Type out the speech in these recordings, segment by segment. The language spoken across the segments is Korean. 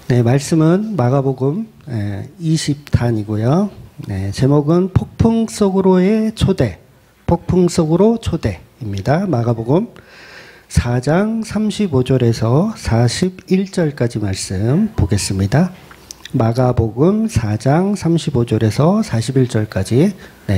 네, 말씀은 마가복음 20단이고요. 네, 제목은 폭풍 속으로의 초대, 폭풍 속으로 초대입니다. 마가복음 4장 35절에서 41절까지 말씀 보겠습니다. 마가복음 4장 35절에서 41절까지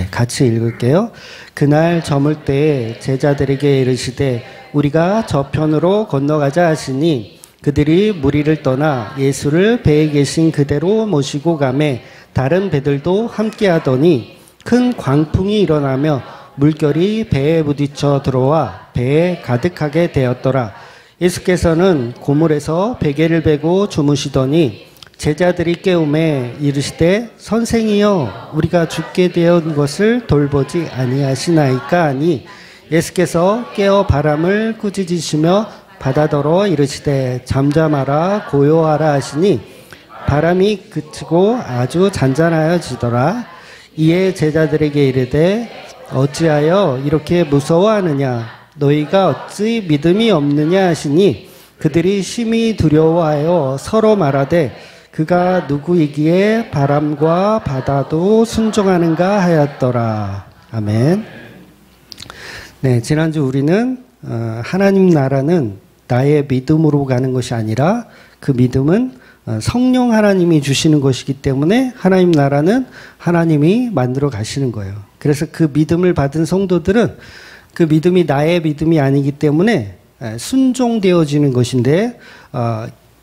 같이 읽을게요. 그날 저물 때 제자들에게 이르시되 우리가 저편으로 건너가자 하시니 그들이 무리를 떠나 예수를 배에 계신 그대로 모시고 가매 다른 배들도 함께하더니 큰 광풍이 일어나며 물결이 배에 부딪혀 들어와 배에 가득하게 되었더라. 예수께서는 고물에서 베개를 베고 주무시더니 제자들이 깨우매 이르시되 선생이여 우리가 죽게 되었는 것을 돌보지 아니하시나이까 하니 예수께서 깨어 바람을 꾸짖으시며 바다더러 이르시되 잠잠하라 고요하라 하시니 바람이 그치고 아주 잔잔하여지더라. 이에 제자들에게 이르되 어찌하여 이렇게 무서워하느냐 너희가 어찌 믿음이 없느냐 하시니 그들이 심히 두려워하여 서로 말하되 그가 누구이기에 바람과 바다도 순종하는가 하였더라. 아멘. 네, 지난주 우리는 하나님 나라는 나의 믿음으로 가는 것이 아니라 그 믿음은 성령 하나님이 주시는 것이기 때문에 하나님 나라는 하나님이 만들어 가시는 거예요. 그래서 그 믿음을 받은 성도들은 그 믿음이 나의 믿음이 아니기 때문에 순종되어지는 것인데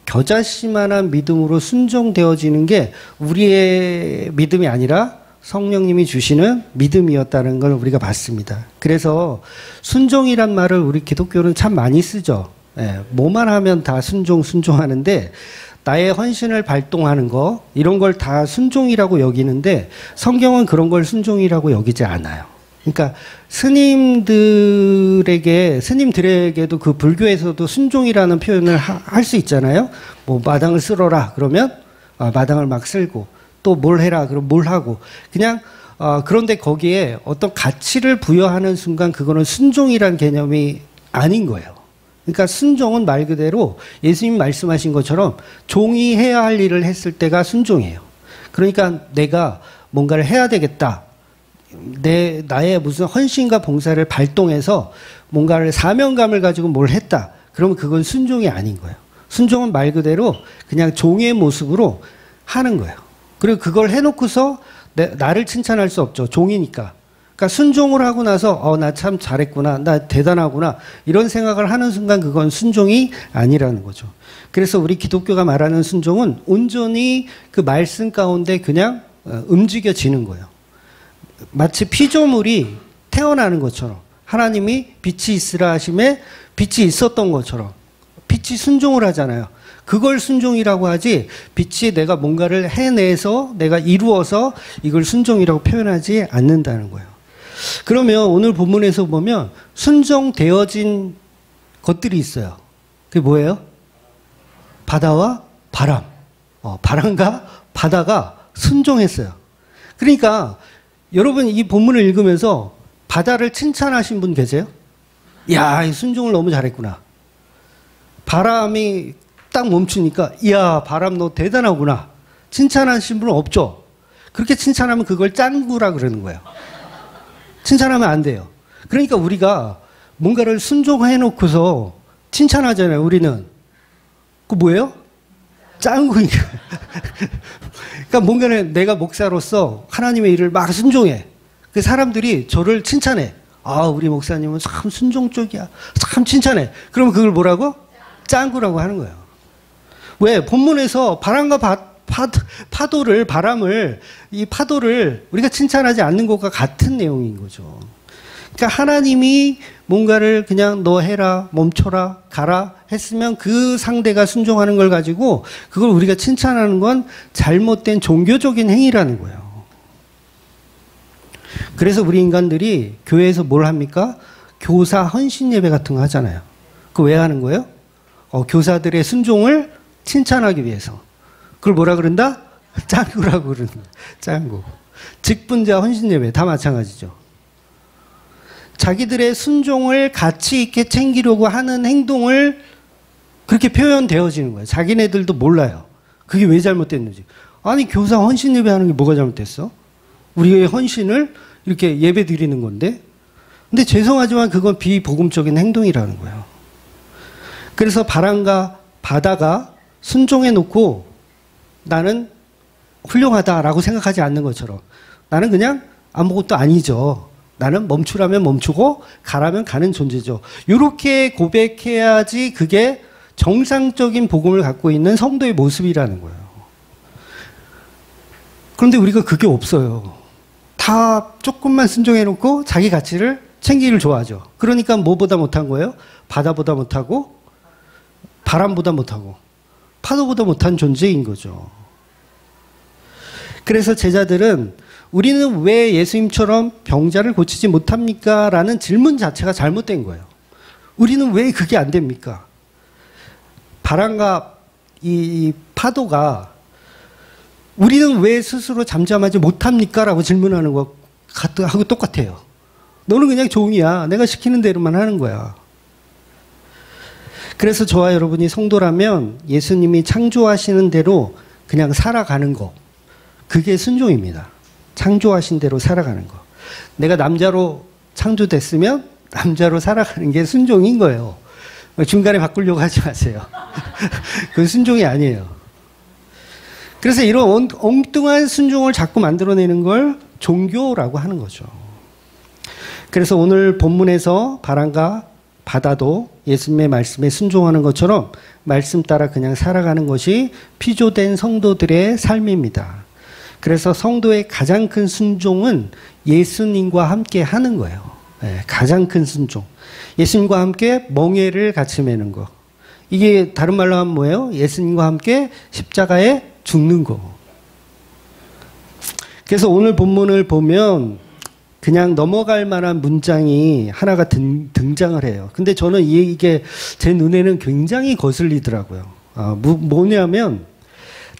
겨자씨만한 믿음으로 순종되어지는 게 우리의 믿음이 아니라 성령님이 주시는 믿음이었다는 걸 우리가 봤습니다. 그래서 순종이란 말을 우리 기독교는 참 많이 쓰죠. 뭐만 하면 다 순종하는데 나의 헌신을 발동하는 거 이런 걸 다 순종이라고 여기는데 성경은 그런 걸 순종이라고 여기지 않아요. 그러니까 스님들에게도 그 불교에서도 순종이라는 표현을 할 수 있잖아요. 뭐 마당을 쓸어라 그러면 마당을 막 쓸고 또 뭘 해라 그럼 뭘 하고 그냥 그런데 거기에 어떤 가치를 부여하는 순간 그거는 순종이란 개념이 아닌 거예요. 그러니까 순종은 말 그대로 예수님 말씀하신 것처럼 종이 해야 할 일을 했을 때가 순종이에요. 그러니까 내가 뭔가를 해야 되겠다. 나의 무슨 헌신과 봉사를 발동해서 뭔가를 사명감을 가지고 뭘 했다. 그러면 그건 순종이 아닌 거예요. 순종은 말 그대로 그냥 종의 모습으로 하는 거예요. 그리고 그걸 해놓고서 나를 칭찬할 수 없죠. 종이니까. 그러니까 순종을 하고 나서 나 참 잘했구나. 나 대단하구나. 이런 생각을 하는 순간 그건 순종이 아니라는 거죠. 그래서 우리 기독교가 말하는 순종은 온전히 그 말씀 가운데 그냥 움직여지는 거예요. 마치 피조물이 태어나는 것처럼 하나님이 빛이 있으라 하심에 빛이 있었던 것처럼 빛이 순종을 하잖아요. 그걸 순종이라고 하지 빛이 내가 뭔가를 해내서 내가 이루어서 이걸 순종이라고 표현하지 않는다는 거예요. 그러면 오늘 본문에서 보면 순종되어진 것들이 있어요. 그게 뭐예요? 바다와 바람. 바람과 바다가 순종했어요. 그러니까 여러분 이 본문을 읽으면서 바다를 칭찬하신 분 계세요? 야, 이 순종을 너무 잘했구나. 바람이 딱 멈추니까 이야 바람 너 대단하구나. 칭찬하신 분은 없죠. 그렇게 칭찬하면 그걸 짱구라 그러는 거예요. 칭찬하면 안 돼요. 그러니까 우리가 뭔가를 순종해 놓고서 칭찬하잖아요. 우리는. 그 뭐예요? 짱구니까. 그러니까 뭔가는 내가 목사로서 하나님의 일을 막 순종해. 그 사람들이 저를 칭찬해. 우리 목사님은 참 순종적이야. 참 칭찬해. 그러면 그걸 뭐라고? 짱구라고 하는 거예요. 왜? 본문에서 바람과 이 파도를 우리가 칭찬하지 않는 것과 같은 내용인 거죠. 그러니까 하나님이 뭔가를 그냥 너 해라, 멈춰라, 가라 했으면 그 상대가 순종하는 걸 가지고 그걸 우리가 칭찬하는 건 잘못된 종교적인 행위라는 거예요. 그래서 우리 인간들이 교회에서 뭘 합니까? 교사 헌신 예배 같은 거 하잖아요. 그거 왜 하는 거예요? 교사들의 순종을 칭찬하기 위해서. 그걸 뭐라 그런다? 짱구라고 그러는 거예요. 짱구. 직분자 헌신 예배 다 마찬가지죠. 자기들의 순종을 가치 있게 챙기려고 하는 행동을 그렇게 표현되어지는 거예요. 자기네들도 몰라요. 그게 왜 잘못됐는지. 아니, 교사 헌신 예배하는 게 뭐가 잘못됐어? 우리의 헌신을 이렇게 예배 드리는 건데. 근데 죄송하지만 그건 비복음적인 행동이라는 거예요. 그래서 바람과 바다가 순종해 놓고 나는 훌륭하다라고 생각하지 않는 것처럼 나는 그냥 아무것도 아니죠. 나는 멈추라면 멈추고 가라면 가는 존재죠. 이렇게 고백해야지 그게 정상적인 복음을 갖고 있는 성도의 모습이라는 거예요. 그런데 우리가 그게 없어요. 다 조금만 순종해놓고 자기 가치를 챙기기를 좋아하죠. 그러니까 뭐보다 못한 거예요? 바다보다 못하고 바람보다 못하고 파도보다 못한 존재인 거죠. 그래서 제자들은 우리는 왜 예수님처럼 병자를 고치지 못합니까? 라는 질문 자체가 잘못된 거예요. 우리는 왜 그게 안 됩니까? 바람과 이 파도가 우리는 왜 스스로 잠잠하지 못합니까? 라고 질문하는 것하고 똑같아요. 너는 그냥 종이야. 내가 시키는 대로만 하는 거야. 그래서 저와 여러분이 성도라면 예수님이 창조하시는 대로 그냥 살아가는 거. 그게 순종입니다. 창조하신 대로 살아가는 거. 내가 남자로 창조됐으면 남자로 살아가는 게 순종인 거예요. 중간에 바꾸려고 하지 마세요. 그건 순종이 아니에요. 그래서 이런 엉뚱한 순종을 자꾸 만들어내는 걸 종교라고 하는 거죠. 그래서 오늘 본문에서 바람과 바다도 예수님의 말씀에 순종하는 것처럼 말씀 따라 그냥 살아가는 것이 피조된 성도들의 삶입니다. 그래서 성도의 가장 큰 순종은 예수님과 함께 하는 거예요. 네, 가장 큰 순종. 예수님과 함께 멍에를 같이 매는 거. 이게 다른 말로 하면 뭐예요? 예수님과 함께 십자가에 죽는 거. 그래서 오늘 본문을 보면 그냥 넘어갈 만한 문장이 하나가 등장을 해요. 근데 저는 이게 제 눈에는 굉장히 거슬리더라고요. 뭐냐면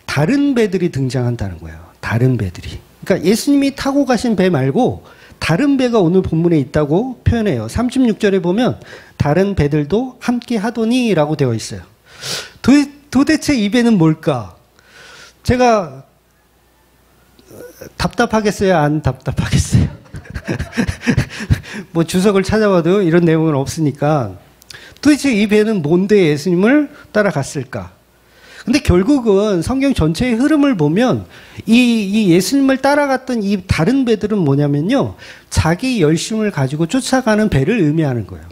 다른 배들이 등장한다는 거예요. 다른 배들이. 그러니까 예수님이 타고 가신 배 말고 다른 배가 오늘 본문에 있다고 표현해요. 36절에 보면 다른 배들도 함께 하더니 라고 되어 있어요. 도대체 이 배는 뭘까? 제가 답답하겠어요? 안 답답하겠어요? 뭐 주석을 찾아봐도 이런 내용은 없으니까 도대체 이 배는 뭔데 예수님을 따라갔을까? 근데 결국은 성경 전체의 흐름을 보면 이 예수님을 따라갔던 이 다른 배들은 뭐냐면요. 자기 열심을 가지고 쫓아가는 배를 의미하는 거예요.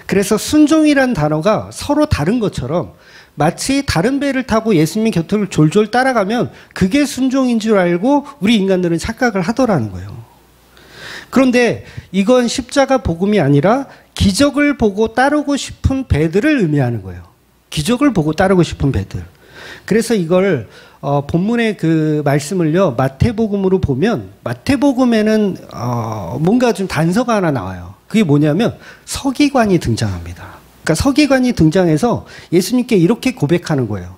그래서 순종이란 단어가 서로 다른 것처럼 마치 다른 배를 타고 예수님의 곁을 졸졸 따라가면 그게 순종인 줄 알고 우리 인간들은 착각을 하더라는 거예요. 그런데 이건 십자가 복음이 아니라 기적을 보고 따르고 싶은 배들을 의미하는 거예요. 기적을 보고 따르고 싶은 배들. 그래서 이걸 본문의 그 말씀을요. 마태복음으로 보면 마태복음에는 뭔가 좀 단서가 하나 나와요. 그게 뭐냐면 서기관이 등장합니다. 그러니까 서기관이 등장해서 예수님께 이렇게 고백하는 거예요.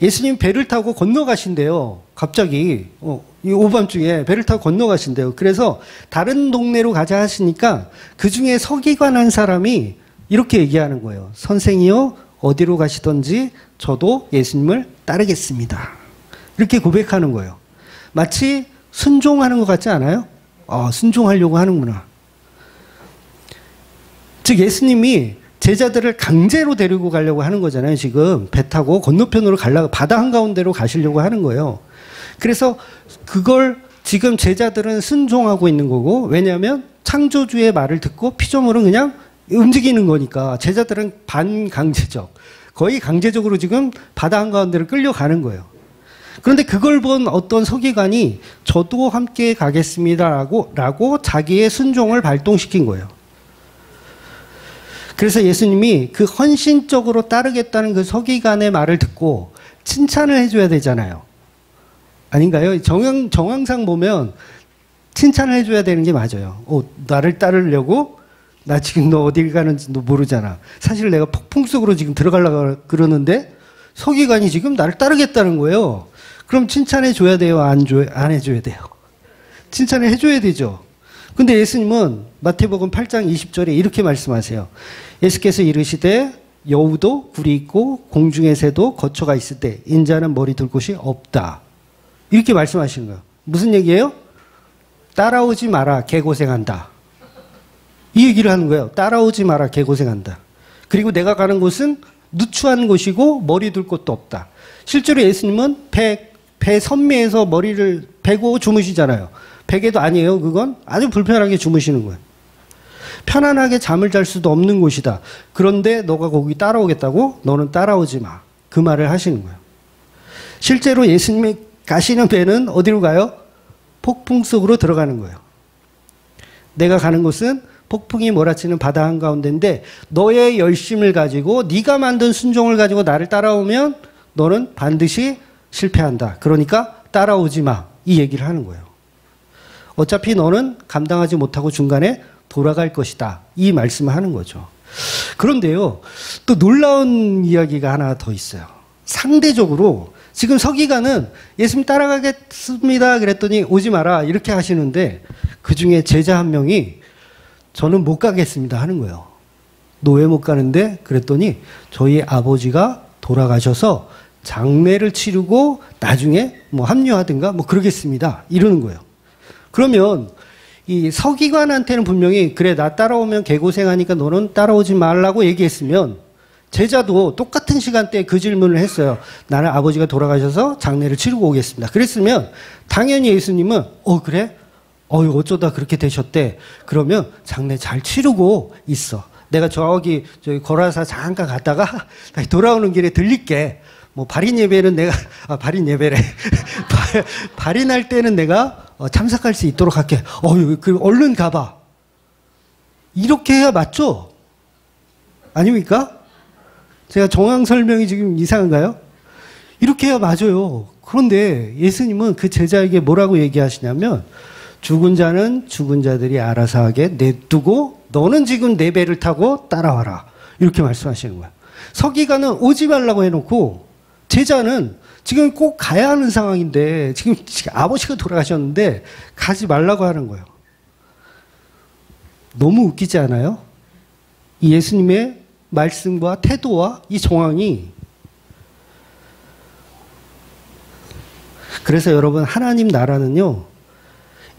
예수님 배를 타고 건너가신대요. 갑자기 이 오밤중에 배를 타고 건너가신대요. 그래서 다른 동네로 가자 하시니까 그중에 서기관 한 사람이 이렇게 얘기하는 거예요. 선생이요 어디로 가시던지 저도 예수님을 따르겠습니다. 이렇게 고백하는 거예요. 마치 순종하는 것 같지 않아요? 순종하려고 하는구나. 즉 예수님이 제자들을 강제로 데리고 가려고 하는 거잖아요. 지금 배 타고 건너편으로 가려고 바다 한가운데로 가시려고 하는 거예요. 그래서 그걸 지금 제자들은 순종하고 있는 거고 왜냐하면 창조주의 말을 듣고 피조물은 그냥 움직이는 거니까 제자들은 반강제적 거의 강제적으로 지금 바다 한가운데로 끌려가는 거예요. 그런데 그걸 본 어떤 서기관이 저도 함께 가겠습니다라고 자기의 순종을 발동시킨 거예요. 그래서 예수님이 그 헌신적으로 따르겠다는 그 서기관의 말을 듣고 칭찬을 해줘야 되잖아요. 아닌가요? 정황상 보면 칭찬을 해줘야 되는 게 맞아요. 나를 따르려고? 나 지금 너 어딜 가는지 너 모르잖아. 사실 내가 폭풍 속으로 지금 들어가려고 그러는데 서기관이 지금 나를 따르겠다는 거예요. 그럼 칭찬해줘야 돼요? 안 해줘야 돼요? 칭찬을 해줘야 되죠. 근데 예수님은 마태복음 8장 20절에 이렇게 말씀하세요. 예수께서 이르시되 여우도 굴이 있고 공중의 새도 거처가 있을 때 인자는 머리 둘 곳이 없다. 이렇게 말씀하시는 거예요. 무슨 얘기예요? 따라오지 마라, 개고생한다. 이 얘기를 하는 거예요. 따라오지 마라, 개고생한다. 그리고 내가 가는 곳은 누추한 곳이고 머리 둘 곳도 없다. 실제로 예수님은 배 선미에서 머리를 베고 주무시잖아요. 베개도 아니에요. 그건 아주 불편하게 주무시는 거예요. 편안하게 잠을 잘 수도 없는 곳이다. 그런데 너가 거기 따라오겠다고? 너는 따라오지 마. 그 말을 하시는 거예요. 실제로 예수님이 가시는 배는 어디로 가요? 폭풍 속으로 들어가는 거예요. 내가 가는 곳은 폭풍이 몰아치는 바다 한가운데인데 너의 열심을 가지고 네가 만든 순종을 가지고 나를 따라오면 너는 반드시 실패한다. 그러니까 따라오지 마. 이 얘기를 하는 거예요. 어차피 너는 감당하지 못하고 중간에 돌아갈 것이다. 이 말씀을 하는 거죠. 그런데요, 또 놀라운 이야기가 하나 더 있어요. 상대적으로 지금 서기관은 예수님 따라가겠습니다. 그랬더니 오지 마라. 이렇게 하시는데 그 중에 제자 한 명이 저는 못 가겠습니다. 하는 거예요. 너 왜 못 가는데? 그랬더니 저희 아버지가 돌아가셔서 장례를 치르고 나중에 뭐 합류하든가 뭐 그러겠습니다. 이러는 거예요. 그러면 이 서기관한테는 분명히 그래 나 따라오면 개고생하니까 너는 따라오지 말라고 얘기했으면 제자도 똑같은 시간대에 그 질문을 했어요. 나는 아버지가 돌아가셔서 장례를 치르고 오겠습니다. 그랬으면 당연히 예수님은 그래? 어쩌다 그렇게 되셨대. 그러면 장례 잘 치르고 있어. 내가 저기 거라사 잠깐 갔다가 다시 돌아오는 길에 들릴게. 뭐 발인 예배는 내가 발인 예배래. 발인할 때는 내가 참석할 수 있도록 할게. 그 얼른 가봐. 이렇게 해야 맞죠? 아닙니까? 제가 정황 설명이 지금 이상한가요? 이렇게 해야 맞아요. 그런데 예수님은 그 제자에게 뭐라고 얘기하시냐면 죽은 자는 죽은 자들이 알아서 하게 냅두고 너는 지금 내 배를 타고 따라와라. 이렇게 말씀하시는 거야. 서기관은 오지 말라고 해놓고 제자는 지금 꼭 가야 하는 상황인데 지금 아버지가 돌아가셨는데 가지 말라고 하는 거예요. 너무 웃기지 않아요? 이 예수님의 말씀과 태도와 이 정황이. 그래서 여러분 하나님 나라는요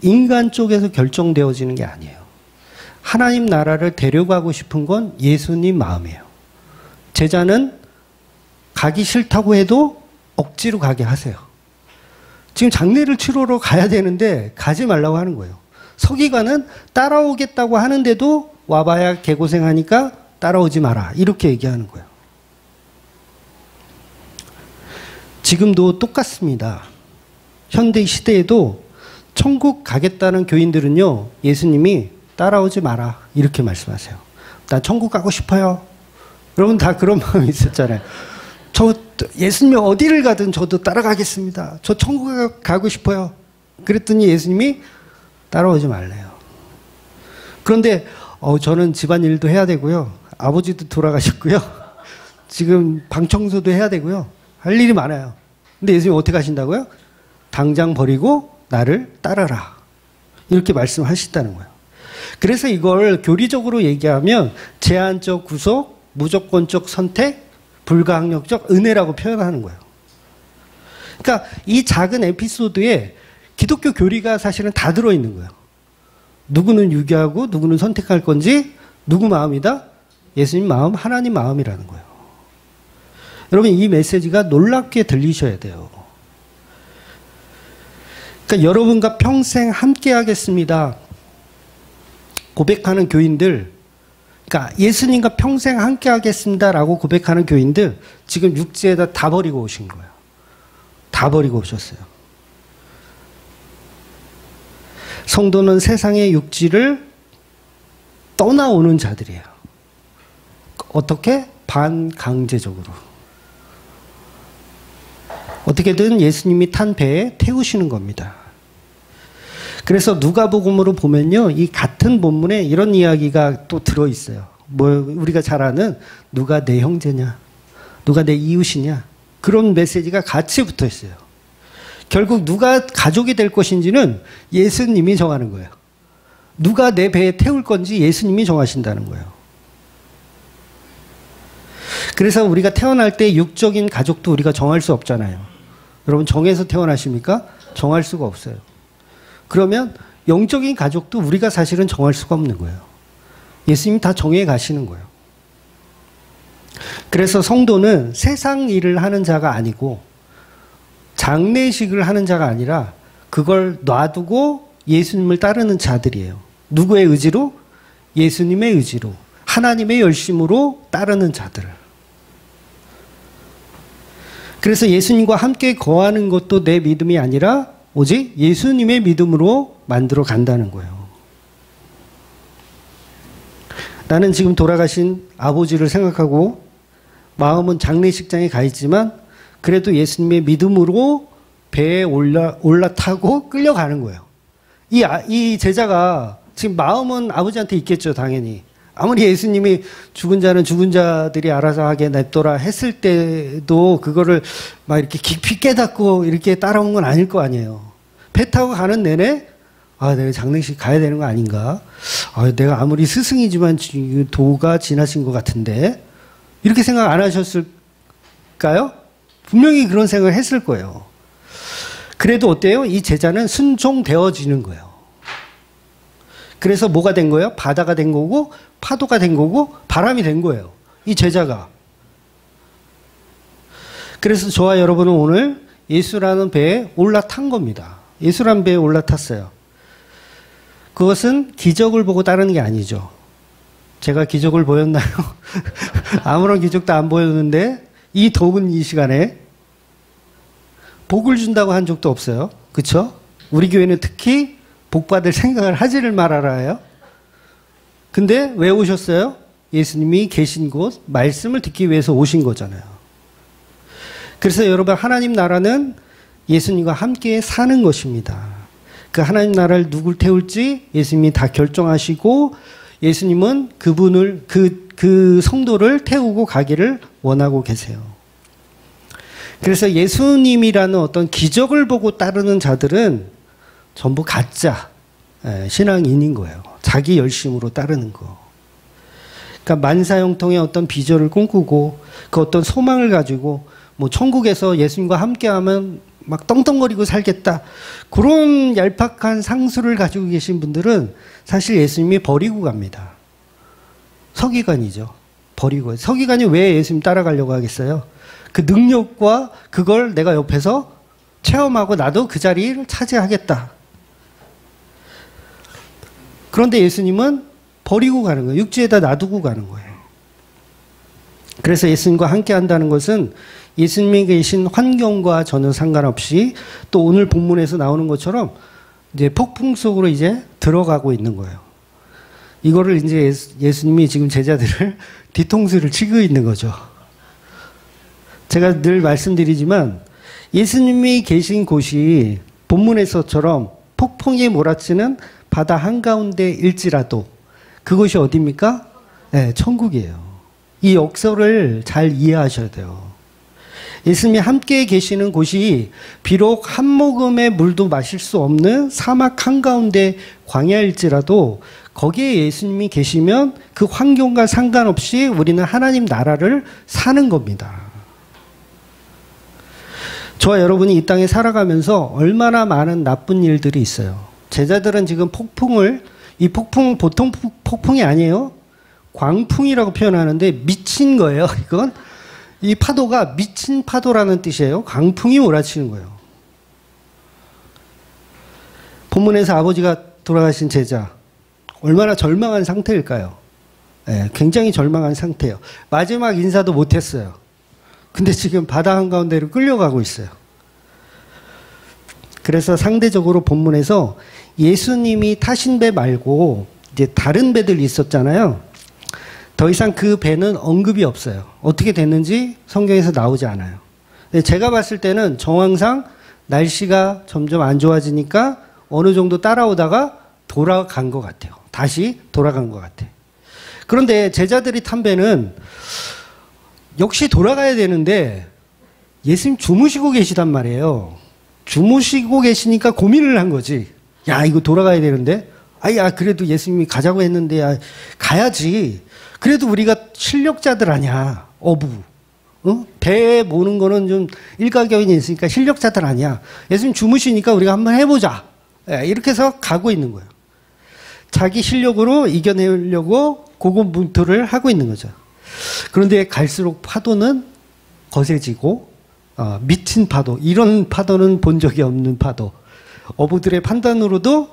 인간 쪽에서 결정되어지는 게 아니에요. 하나님 나라를 데려가고 싶은 건 예수님 마음이에요. 제자는 가기 싫다고 해도 억지로 가게 하세요. 지금 장례를 치러러 가야 되는데 가지 말라고 하는 거예요. 서기관은 따라오겠다고 하는데도 와봐야 개고생하니까 따라오지 마라. 이렇게 얘기하는 거예요. 지금도 똑같습니다. 현대 시대에도 천국 가겠다는 교인들은요, 예수님이 따라오지 마라. 이렇게 말씀하세요. 나 천국 가고 싶어요. 여러분 다 그런 마음이 있었잖아요. 저 예수님이 어디를 가든 저도 따라가겠습니다. 저 천국 가고 싶어요. 그랬더니 예수님이 따라오지 말래요. 그런데 저는 집안일도 해야 되고요. 아버지도 돌아가셨고요. 지금 방 청소도 해야 되고요. 할 일이 많아요. 근데 예수님이 어떻게 하신다고요? 당장 버리고 나를 따라라. 이렇게 말씀하셨다는 거예요. 그래서 이걸 교리적으로 얘기하면 제한적 구속, 무조건적 선택, 불가항력적 은혜라고 표현하는 거예요. 그러니까 이 작은 에피소드에 기독교 교리가 사실은 다 들어있는 거예요. 누구는 유기하고 누구는 선택할 건지 누구 마음이다? 예수님 마음, 하나님 마음이라는 거예요. 여러분 이 메시지가 놀랍게 들리셔야 돼요. 그러니까 여러분과 평생 함께 하겠습니다. 고백하는 교인들, 그러니까 예수님과 평생 함께 하겠습니다라고 고백하는 교인들 지금 육지에다 다 버리고 오신 거예요. 다 버리고 오셨어요. 성도는 세상의 육지를 떠나오는 자들이에요. 어떻게? 반강제적으로. 어떻게든 예수님이 탄 배에 태우시는 겁니다. 그래서 누가복음으로 보면요, 이 같은 본문에 이런 이야기가 또 들어있어요. 우리가 잘 아는 누가 내 형제냐, 누가 내 이웃이냐, 그런 메시지가 같이 붙어 있어요. 결국 누가 가족이 될 것인지는 예수님이 정하는 거예요. 누가 내 배에 태울 건지 예수님이 정하신다는 거예요. 그래서 우리가 태어날 때 육적인 가족도 우리가 정할 수 없잖아요. 여러분 정해서 태어나십니까? 정할 수가 없어요. 그러면 영적인 가족도 우리가 사실은 정할 수가 없는 거예요. 예수님이 다 정해 가시는 거예요. 그래서 성도는 세상 일을 하는 자가 아니고 장례식을 하는 자가 아니라 그걸 놔두고 예수님을 따르는 자들이에요. 누구의 의지로? 예수님의 의지로, 하나님의 열심으로 따르는 자들. 그래서 예수님과 함께 거하는 것도 내 믿음이 아니라 오직 예수님의 믿음으로 만들어 간다는 거예요. 나는 지금 돌아가신 아버지를 생각하고 마음은 장례식장에 가 있지만 그래도 예수님의 믿음으로 배에 올라타고 끌려가는 거예요. 이 제자가 지금 마음은 아버지한테 있겠죠, 당연히. 아무리 예수님이 죽은 자는 죽은 자들이 알아서 하게 냅둬라 했을 때도 그거를 막 이렇게 깊이 깨닫고 이렇게 따라온 건 아닐 거 아니에요. 배 타고 가는 내내 내가 장례식 가야 되는 거 아닌가? 내가 아무리 스승이지만 도가 지나신 것 같은데 이렇게 생각 안 하셨을까요? 분명히 그런 생각을 했을 거예요. 그래도 어때요? 이 제자는 순종되어지는 거예요. 그래서 뭐가 된 거예요? 바다가 된 거고 파도가 된 거고 바람이 된 거예요. 이 제자가. 그래서 저와 여러분은 오늘 예수라는 배에 올라탄 겁니다. 예수라는 배에 올라탔어요. 그것은 기적을 보고 따르는 게 아니죠. 제가 기적을 보였나요? 아무런 기적도 안 보였는데 이 더운 이 시간에 복을 준다고 한 적도 없어요. 그렇죠? 우리 교회는 특히 복 받을 생각을 하지를 말아라요. 근데 왜 오셨어요? 예수님이 계신 곳 말씀을 듣기 위해서 오신 거잖아요. 그래서 여러분 하나님 나라는 예수님과 함께 사는 것입니다. 그 하나님 나라를 누굴 태울지 예수님이 다 결정하시고 예수님은 그분을 그 성도를 태우고 가기를 원하고 계세요. 그래서 예수님이라는 어떤 기적을 보고 따르는 자들은 전부 가짜 신앙인인 거예요. 자기 열심으로 따르는 거. 그러니까 만사형통의 어떤 비전을 꿈꾸고 그 어떤 소망을 가지고 뭐 천국에서 예수님과 함께하면 막 떵떵거리고 살겠다. 그런 얄팍한 상수를 가지고 계신 분들은 사실 예수님이 버리고 갑니다. 서기관이죠. 버리고. 서기관이 왜 예수님 따라가려고 하겠어요? 그 능력과 그걸 내가 옆에서 체험하고 나도 그 자리를 차지하겠다. 그런데 예수님은 버리고 가는 거예요. 육지에다 놔두고 가는 거예요. 그래서 예수님과 함께 한다는 것은 예수님이 계신 환경과 전혀 상관없이 또 오늘 본문에서 나오는 것처럼 이제 폭풍 속으로 이제 들어가고 있는 거예요. 이거를 이제 예수님이 지금 제자들을 뒤통수를 치고 있는 거죠. 제가 늘 말씀드리지만 예수님이 계신 곳이 본문에서처럼 폭풍이 몰아치는 바다 한가운데일지라도 그곳이 어디입니까? 네, 천국이에요. 이 역설을 잘 이해하셔야 돼요. 예수님이 함께 계시는 곳이 비록 한 모금의 물도 마실 수 없는 사막 한가운데 광야일지라도 거기에 예수님이 계시면 그 환경과 상관없이 우리는 하나님 나라를 사는 겁니다. 저와 여러분이 이 땅에 살아가면서 얼마나 많은 나쁜 일들이 있어요. 제자들은 지금 이 폭풍 보통 폭풍이 아니에요. 광풍이라고 표현하는데 미친 거예요. 이건 이 파도가 미친 파도라는 뜻이에요. 광풍이 몰아치는 거예요. 본문에서 아버지가 돌아가신 제자 얼마나 절망한 상태일까요? 네, 굉장히 절망한 상태예요. 마지막 인사도 못했어요. 근데 지금 바다 한가운데로 끌려가고 있어요. 그래서 상대적으로 본문에서 예수님이 타신 배 말고 이제 다른 배들이 있었잖아요. 더 이상 그 배는 언급이 없어요. 어떻게 됐는지 성경에서 나오지 않아요. 제가 봤을 때는 정황상 날씨가 점점 안 좋아지니까 어느 정도 따라오다가 돌아간 것 같아요. 다시 돌아간 것 같아요. 그런데 제자들이 탄 배는 역시 돌아가야 되는데 예수님 주무시고 계시단 말이에요. 주무시고 계시니까 고민을 한 거지. 야, 이거 돌아가야 되는데. 야, 그래도 예수님이 가자고 했는데, 야, 가야지. 그래도 우리가 실력자들 아니야. 어부. 배 모는 거는 좀 일가견이 있으니까 실력자들 아니야. 예수님 주무시니까 우리가 한번 해보자. 이렇게 해서 가고 있는 거예요. 자기 실력으로 이겨내려고 고군분투를 하고 있는 거죠. 그런데 갈수록 파도는 거세지고 미친 파도, 이런 파도는 본 적이 없는 파도. 어부들의 판단으로도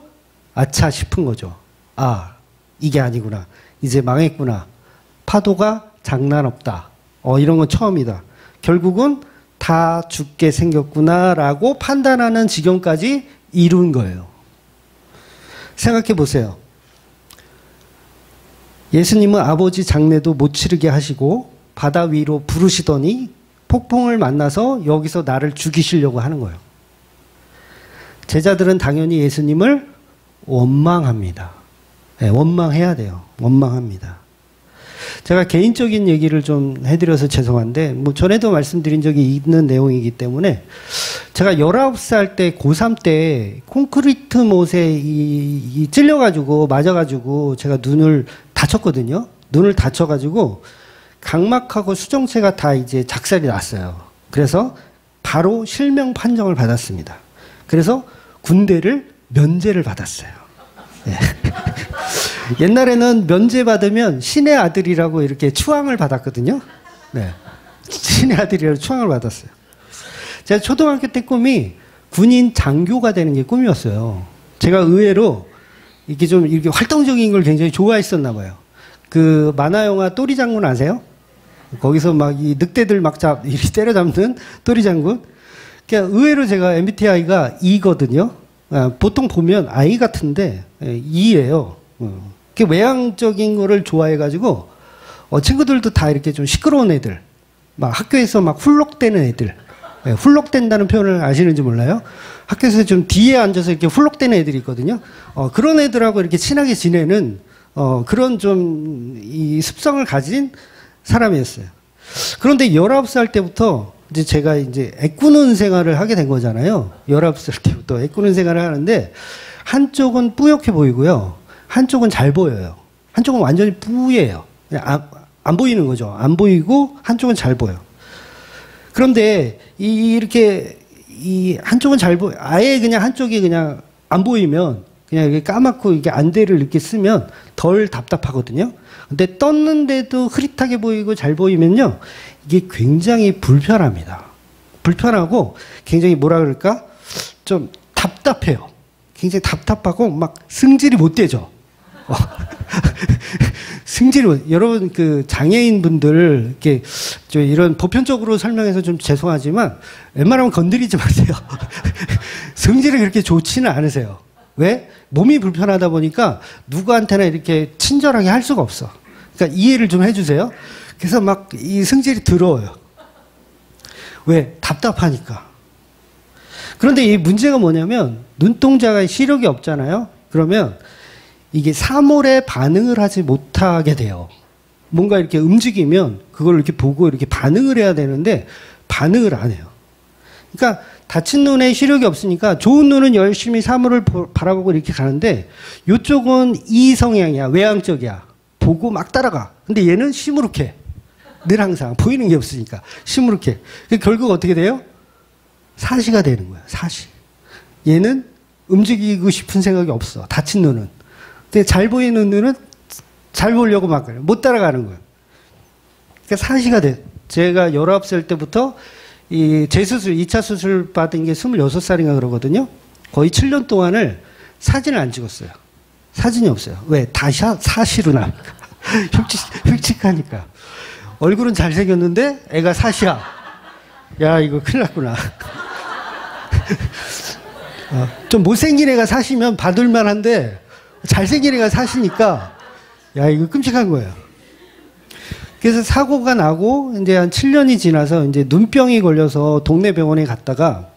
아차 싶은 거죠. 아, 이게 아니구나. 이제 망했구나. 파도가 장난 없다. 이런 건 처음이다. 결국은 다 죽게 생겼구나라고 판단하는 지경까지 이룬 거예요. 생각해 보세요. 예수님은 아버지 장례도 못 치르게 하시고 바다 위로 부르시더니 폭풍을 만나서 여기서 나를 죽이시려고 하는 거예요. 제자들은 당연히 예수님을 원망합니다. 네, 원망해야 돼요. 원망합니다. 제가 개인적인 얘기를 좀 해드려서 죄송한데, 뭐 전에도 말씀드린 적이 있는 내용이기 때문에, 제가 19살 때, 고3 때, 콘크리트 못에 찔려가지고, 맞아가지고, 제가 눈을 다쳤거든요. 눈을 다쳐가지고, 각막하고 수정체가 다 이제 작살이 났어요. 그래서 바로 실명 판정을 받았습니다. 그래서 군대를 면제를 받았어요. 네. 옛날에는 면제 받으면 신의 아들이라고 이렇게 추앙을 받았거든요. 네. 신의 아들이라고 추앙을 받았어요. 제가 초등학교 때 꿈이 군인 장교가 되는 게 꿈이었어요. 제가 의외로 이렇게 좀 이렇게 활동적인 걸 굉장히 좋아했었나 봐요. 그 만화 영화 또리 장군 아세요? 거기서 막 이 늑대들 막 이렇게 때려잡는 또리 장군. 그러니까 의외로 제가 MBTI가 E거든요. 보통 보면 I 같은데 E예요. 외향적인 거를 좋아해가지고 친구들도 다 이렇게 좀 시끄러운 애들, 막 학교에서 막 훌럭대는 애들, 훌럭댄다는 표현을 아시는지 몰라요? 학교에서 좀 뒤에 앉아서 이렇게 훌럭대는 애들이 있거든요. 그런 애들하고 이렇게 친하게 지내는 그런 좀 이 습성을 가진 사람이었어요. 그런데 19살 때부터 이제 제가 이제 애꾸는 생활을 하게 된 거잖아요. 19살 때부터 애꾸는 생활을 하는데 한쪽은 뿌옇게 보이고요. 한쪽은 잘 보여요. 한쪽은 완전히 뿌예요. 안 보이는 거죠. 안 보이고 한쪽은 잘 보여. 그런데 이렇게 이 한쪽은 잘 보여. 아예 그냥 한쪽이 그냥 안 보이면 그냥 이렇게 까맣고 이게 안대를 이렇게 쓰면 덜 답답하거든요. 근데 떴는데도 흐릿하게 보이고 잘 보이면요. 이게 굉장히 불편합니다. 불편하고 굉장히 뭐라 그럴까? 좀 답답해요. 굉장히 답답하고 막 승질이 못 되죠. 승질이 여러분 그 장애인 분들 이렇게 좀 이런 보편적으로 설명해서 좀 죄송하지만 웬만하면 건드리지 마세요. 승질이 그렇게 좋지는 않으세요. 왜? 몸이 불편하다 보니까 누구한테나 이렇게 친절하게 할 수가 없어. 그러니까 이해를 좀 해주세요. 그래서 막 이 승질이 더러워요. 왜? 답답하니까. 그런데 이 문제가 뭐냐면 눈동자가 시력이 없잖아요. 그러면 이게 사물에 반응을 하지 못하게 돼요. 뭔가 이렇게 움직이면 그걸 이렇게 보고 이렇게 반응을 해야 되는데 반응을 안 해요. 그러니까 다친 눈에 시력이 없으니까 좋은 눈은 열심히 사물을 바라보고 이렇게 가는데 이쪽은 이성향이야. 외향적이야. 보고 막 따라가. 근데 얘는 시무룩해. 늘 항상 보이는 게 없으니까 시무룩해. 결국 어떻게 돼요? 사시가 되는 거야. 사시. 얘는 움직이고 싶은 생각이 없어. 다친 눈은. 근데 잘 보이는 눈은 잘 보려고 막 그래. 못 따라가는 거예요. 그러니까 사시가 돼. 제가 19살 때부터 이 재수술, 2차 수술 받은 게 26살인가 그러거든요. 거의 7년 동안을 사진을 안 찍었어요. 사진이 없어요. 왜? 다 사시로 나니까. 흉측하니까. 얼굴은 잘생겼는데 애가 사시야. 야, 이거 큰일 났구나. 좀 못생긴 애가 사시면 받을만 한데 잘생긴 애가 사시니까 야, 이거 끔찍한 거예요. 그래서 사고가 나고 이제 한 7년이 지나서 이제 눈병이 걸려서 동네 병원에 갔다가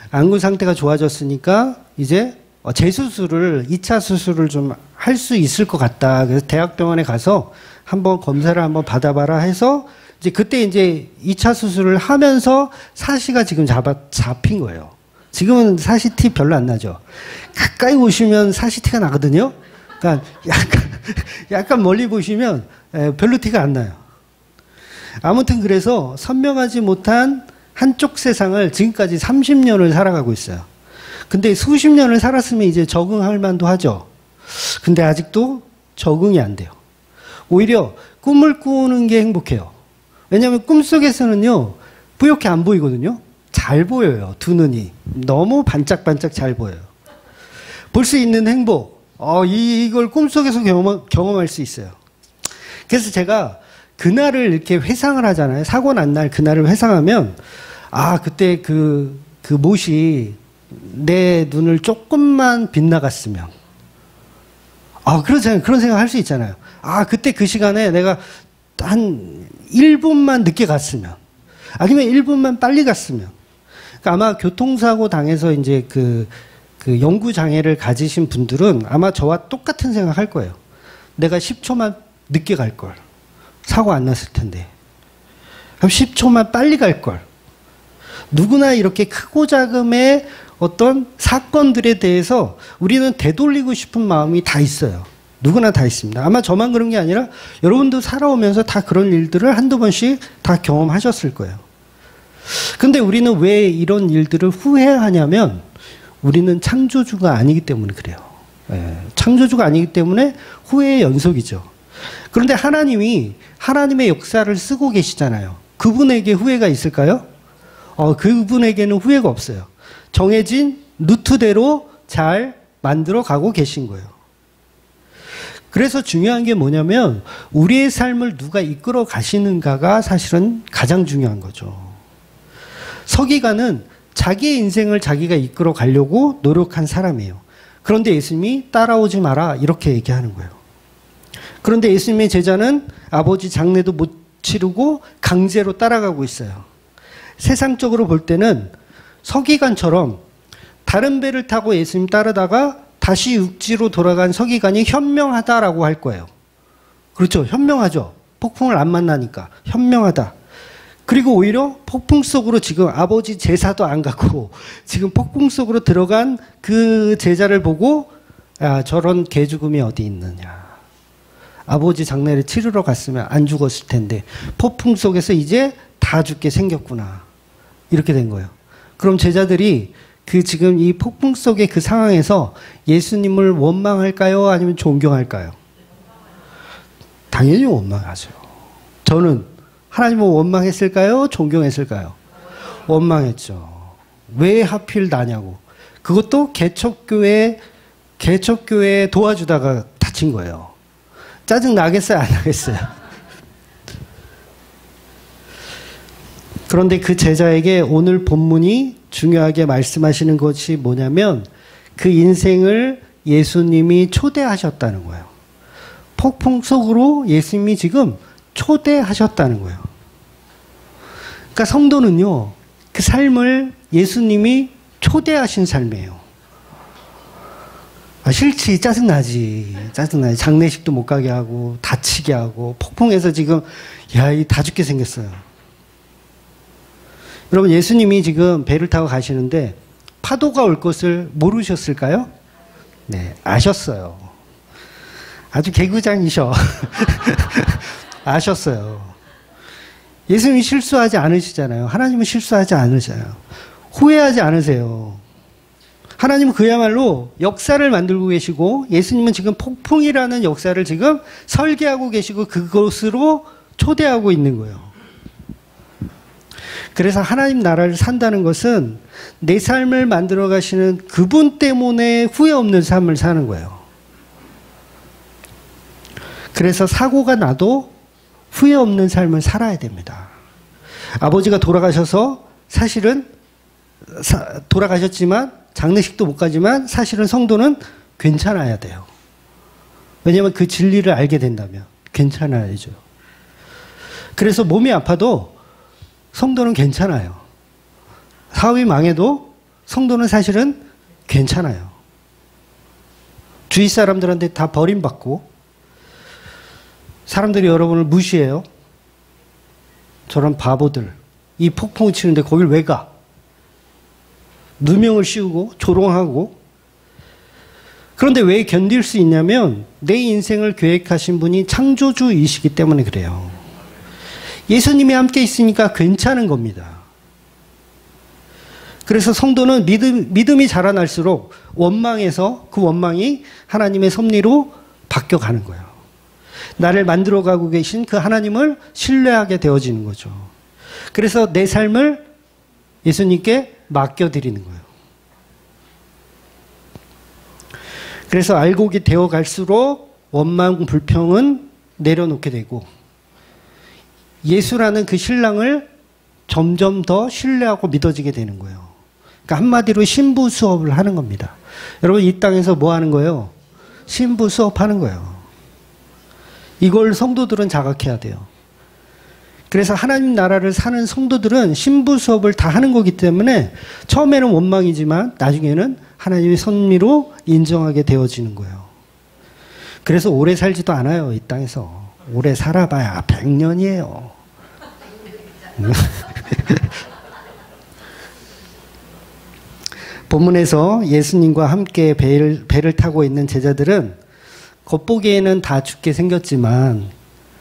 안구 상태가 좋아졌으니까 이제 재수술을 2차 수술을 좀 할 수 있을 것 같다. 그래서 대학병원에 가서 한번 검사를 한번 받아봐라 해서 이제 그때 이제 2차 수술을 하면서 사시가 지금 잡힌 거예요. 지금은 사시티 별로 안 나죠. 가까이 보시면 사시티가 나거든요. 그러니까 약간 멀리 보시면 별로 티가 안 나요. 아무튼 그래서 선명하지 못한 한쪽 세상을 지금까지 30년을 살아가고 있어요. 근데 수십 년을 살았으면 이제 적응할 만도 하죠. 근데 아직도 적응이 안 돼요. 오히려 꿈을 꾸는 게 행복해요. 왜냐하면 꿈속에서는요, 뿌옇게 안 보이거든요. 잘 보여요. 두 눈이. 너무 반짝반짝 잘 보여요. 볼 수 있는 행복. 이걸 꿈속에서 경험할 수 있어요. 그래서 제가 그날을 이렇게 회상을 하잖아요. 사고 난 날 그날을 회상하면, 그때 그 못이 내 눈을 조금만 빗나갔으면. 그렇잖아요. 그런 생각 할 수 있잖아요. 그때 그 시간에 내가 한 1분만 늦게 갔으면. 아니면 1분만 빨리 갔으면. 그러니까 아마 교통사고 당해서 이제 그 연구장애를 가지신 분들은 아마 저와 똑같은 생각 할 거예요. 내가 10초만 늦게 갈 걸. 사고 안 났을 텐데. 그럼 10초만 빨리 갈 걸. 누구나 이렇게 크고 작음의 어떤 사건들에 대해서 우리는 되돌리고 싶은 마음이 다 있어요. 누구나 다 있습니다. 아마 저만 그런 게 아니라 여러분도 살아오면서 다 그런 일들을 한두 번씩 다 경험하셨을 거예요. 근데 우리는 왜 이런 일들을 후회하냐면 우리는 창조주가 아니기 때문에 그래요. 창조주가 아니기 때문에 후회의 연속이죠. 그런데 하나님이 하나님의 역사를 쓰고 계시잖아요. 그분에게 후회가 있을까요? 그분에게는 후회가 없어요. 정해진 루트대로 잘 만들어 가고 계신 거예요. 그래서 중요한 게 뭐냐면 우리의 삶을 누가 이끌어 가시는가가 사실은 가장 중요한 거죠. 서기관은 자기의 인생을 자기가 이끌어 가려고 노력한 사람이에요. 그런데 예수님이 따라오지 마라 이렇게 얘기하는 거예요. 그런데 예수님의 제자는 아버지 장례도 못 치르고 강제로 따라가고 있어요. 세상적으로 볼 때는 서기관처럼 다른 배를 타고 예수님 따르다가 다시 육지로 돌아간 서기관이 현명하다라고 할 거예요. 그렇죠. 현명하죠. 폭풍을 안 만나니까 현명하다. 그리고 오히려 폭풍 속으로 지금 아버지 제사도 안 갖고 지금 폭풍 속으로 들어간 그 제자를 보고 저런 개죽음이 어디 있느냐. 아버지 장례를 치르러 갔으면 안 죽었을 텐데 폭풍 속에서 이제 다 죽게 생겼구나. 이렇게 된 거예요. 그럼 제자들이 지금 이 폭풍 속의 그 상황에서 예수님을 원망할까요? 아니면 존경할까요? 당연히 원망하죠. 저는 하나님을 원망했을까요? 존경했을까요? 원망했죠. 왜 하필 나냐고. 그것도 개척교회 도와주다가 다친 거예요. 짜증 나겠어요? 안 나겠어요? 그런데 그 제자에게 오늘 본문이 중요하게 말씀하시는 것이 뭐냐면 그 인생을 예수님이 초대하셨다는 거예요. 폭풍 속으로 예수님이 지금 초대하셨다는 거예요. 그러니까 성도는요, 그 삶을 예수님이 초대하신 삶이에요. 싫지, 짜증나지. 장례식도 못 가게 하고, 다치게 하고, 폭풍에서 지금, 다 죽게 생겼어요. 여러분, 예수님이 지금 배를 타고 가시는데, 파도가 올 것을 모르셨을까요? 네, 아셨어요. 아주 개구장이셔. 아셨어요. 예수님이 실수하지 않으시잖아요. 하나님은 실수하지 않으셔요. 후회하지 않으세요. 하나님은 그야말로 역사를 만들고 계시고 예수님은 지금 폭풍이라는 역사를 지금 설계하고 계시고 그것으로 초대하고 있는 거예요. 그래서 하나님 나라를 산다는 것은 내 삶을 만들어 가시는 그분 때문에 후회 없는 삶을 사는 거예요. 그래서 사고가 나도 후회 없는 삶을 살아야 됩니다. 아버지가 돌아가셔서 사실은 돌아가셨지만 장례식도 못 가지만 사실은 성도는 괜찮아야 돼요. 왜냐하면 그 진리를 알게 된다면 괜찮아야죠. 그래서 몸이 아파도 성도는 괜찮아요. 사업이 망해도 성도는 사실은 괜찮아요. 주위 사람들한테 다 버림받고 사람들이 여러분을 무시해요. 저런 바보들. 이 폭풍을 치는데 거길 왜 가? 누명을 씌우고 조롱하고. 그런데 왜 견딜 수 있냐면 내 인생을 계획하신 분이 창조주이시기 때문에 그래요. 예수님이 함께 있으니까 괜찮은 겁니다. 그래서 성도는 믿음이 자라날수록 원망에서 그 원망이 하나님의 섭리로 바뀌어가는 거예요. 나를 만들어가고 계신 그 하나님을 신뢰하게 되어지는 거죠. 그래서 내 삶을 예수님께 맡겨드리는 거예요. 그래서 알곡이 되어갈수록 원망, 불평은 내려놓게 되고 예수라는 그 신랑을 점점 더 신뢰하고 믿어지게 되는 거예요. 그러니까 한마디로 신부 수업을 하는 겁니다. 여러분 이 땅에서 뭐 하는 거예요? 신부 수업하는 거예요. 이걸 성도들은 자각해야 돼요. 그래서 하나님 나라를 사는 성도들은 신부 수업을 다 하는 거기 때문에 처음에는 원망이지만 나중에는 하나님의 섭리로 인정하게 되어지는 거예요. 그래서 오래 살지도 않아요. 이 땅에서. 오래 살아봐야 100년이에요. 본문에서 예수님과 함께 배를 타고 있는 제자들은 겉보기에는 다 죽게 생겼지만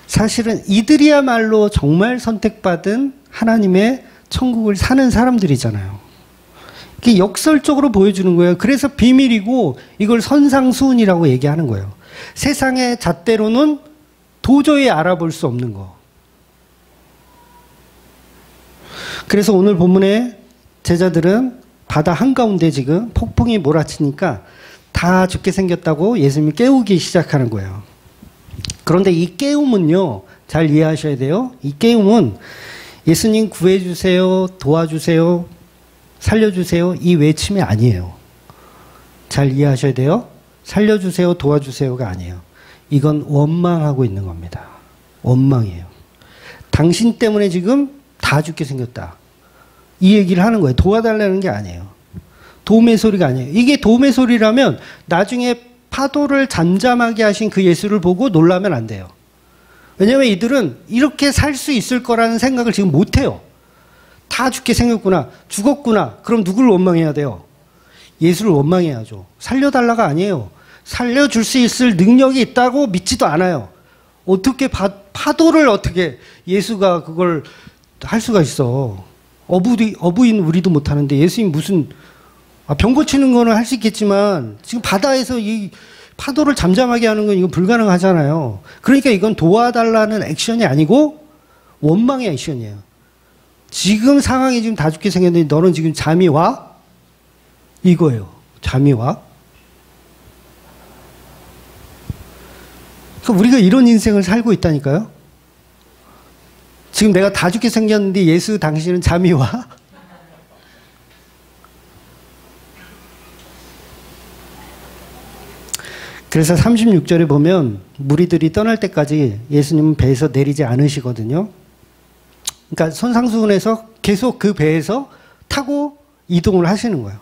사실은 이들이야말로 정말 선택받은 하나님의 천국을 사는 사람들이잖아요. 이게 역설적으로 보여주는 거예요. 그래서 비밀이고 이걸 선상수훈이라고 얘기하는 거예요. 세상의 잣대로는 도저히 알아볼 수 없는 거. 그래서 오늘 본문에 제자들은 바다 한가운데 지금 폭풍이 몰아치니까 다 죽게 생겼다고 예수님이 깨우기 시작하는 거예요. 그런데 이 깨움은요, 잘 이해하셔야 돼요. 이 깨움은 예수님 구해주세요, 도와주세요, 살려주세요, 이 외침이 아니에요. 잘 이해하셔야 돼요. 살려주세요, 도와주세요가 아니에요. 이건 원망하고 있는 겁니다. 원망이에요. 당신 때문에 지금 다 죽게 생겼다. 이 얘기를 하는 거예요. 도와달라는 게 아니에요. 도움의 소리가 아니에요. 이게 도움의 소리라면 나중에 파도를 잠잠하게 하신 그 예수를 보고 놀라면 안 돼요. 왜냐하면 이들은 이렇게 살 수 있을 거라는 생각을 지금 못 해요. 다 죽게 생겼구나. 죽었구나. 그럼 누구를 원망해야 돼요? 예수를 원망해야죠. 살려달라가 아니에요. 살려줄 수 있을 능력이 있다고 믿지도 않아요. 어떻게 파도를 어떻게 예수가 그걸 할 수가 있어. 어부인 우리도 못하는데 예수님 무슨 병 고치는 거는 할 수 있겠지만 지금 바다에서 이 파도를 잠잠하게 하는 건 이건 불가능하잖아요. 그러니까 이건 도와달라는 액션이 아니고 원망의 액션이에요. 지금 상황이 지금 다 죽게 생겼는데 너는 지금 잠이 와? 이거예요. 잠이 와? 그러니까 우리가 이런 인생을 살고 있다니까요. 지금 내가 다 죽게 생겼는데 예수 당신은 잠이 와? 그래서 36절에 보면 무리들이 떠날 때까지 예수님은 배에서 내리지 않으시거든요. 그러니까 선상수훈에서 계속 그 배에서 타고 이동을 하시는 거예요.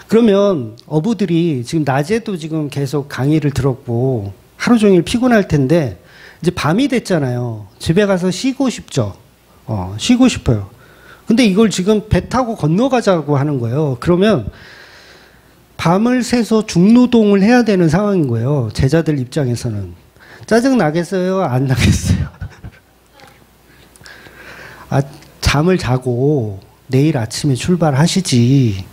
그러면 어부들이 지금 낮에도 지금 계속 강의를 들었고 하루 종일 피곤할 텐데 이제 밤이 됐잖아요. 집에 가서 쉬고 싶죠. 쉬고 싶어요. 근데 이걸 지금 배 타고 건너가자고 하는 거예요. 그러면 밤을 새서 중노동을 해야 되는 상황인 거예요. 제자들 입장에서는. 짜증 나겠어요? 안 나겠어요? 잠을 자고 내일 아침에 출발하시지.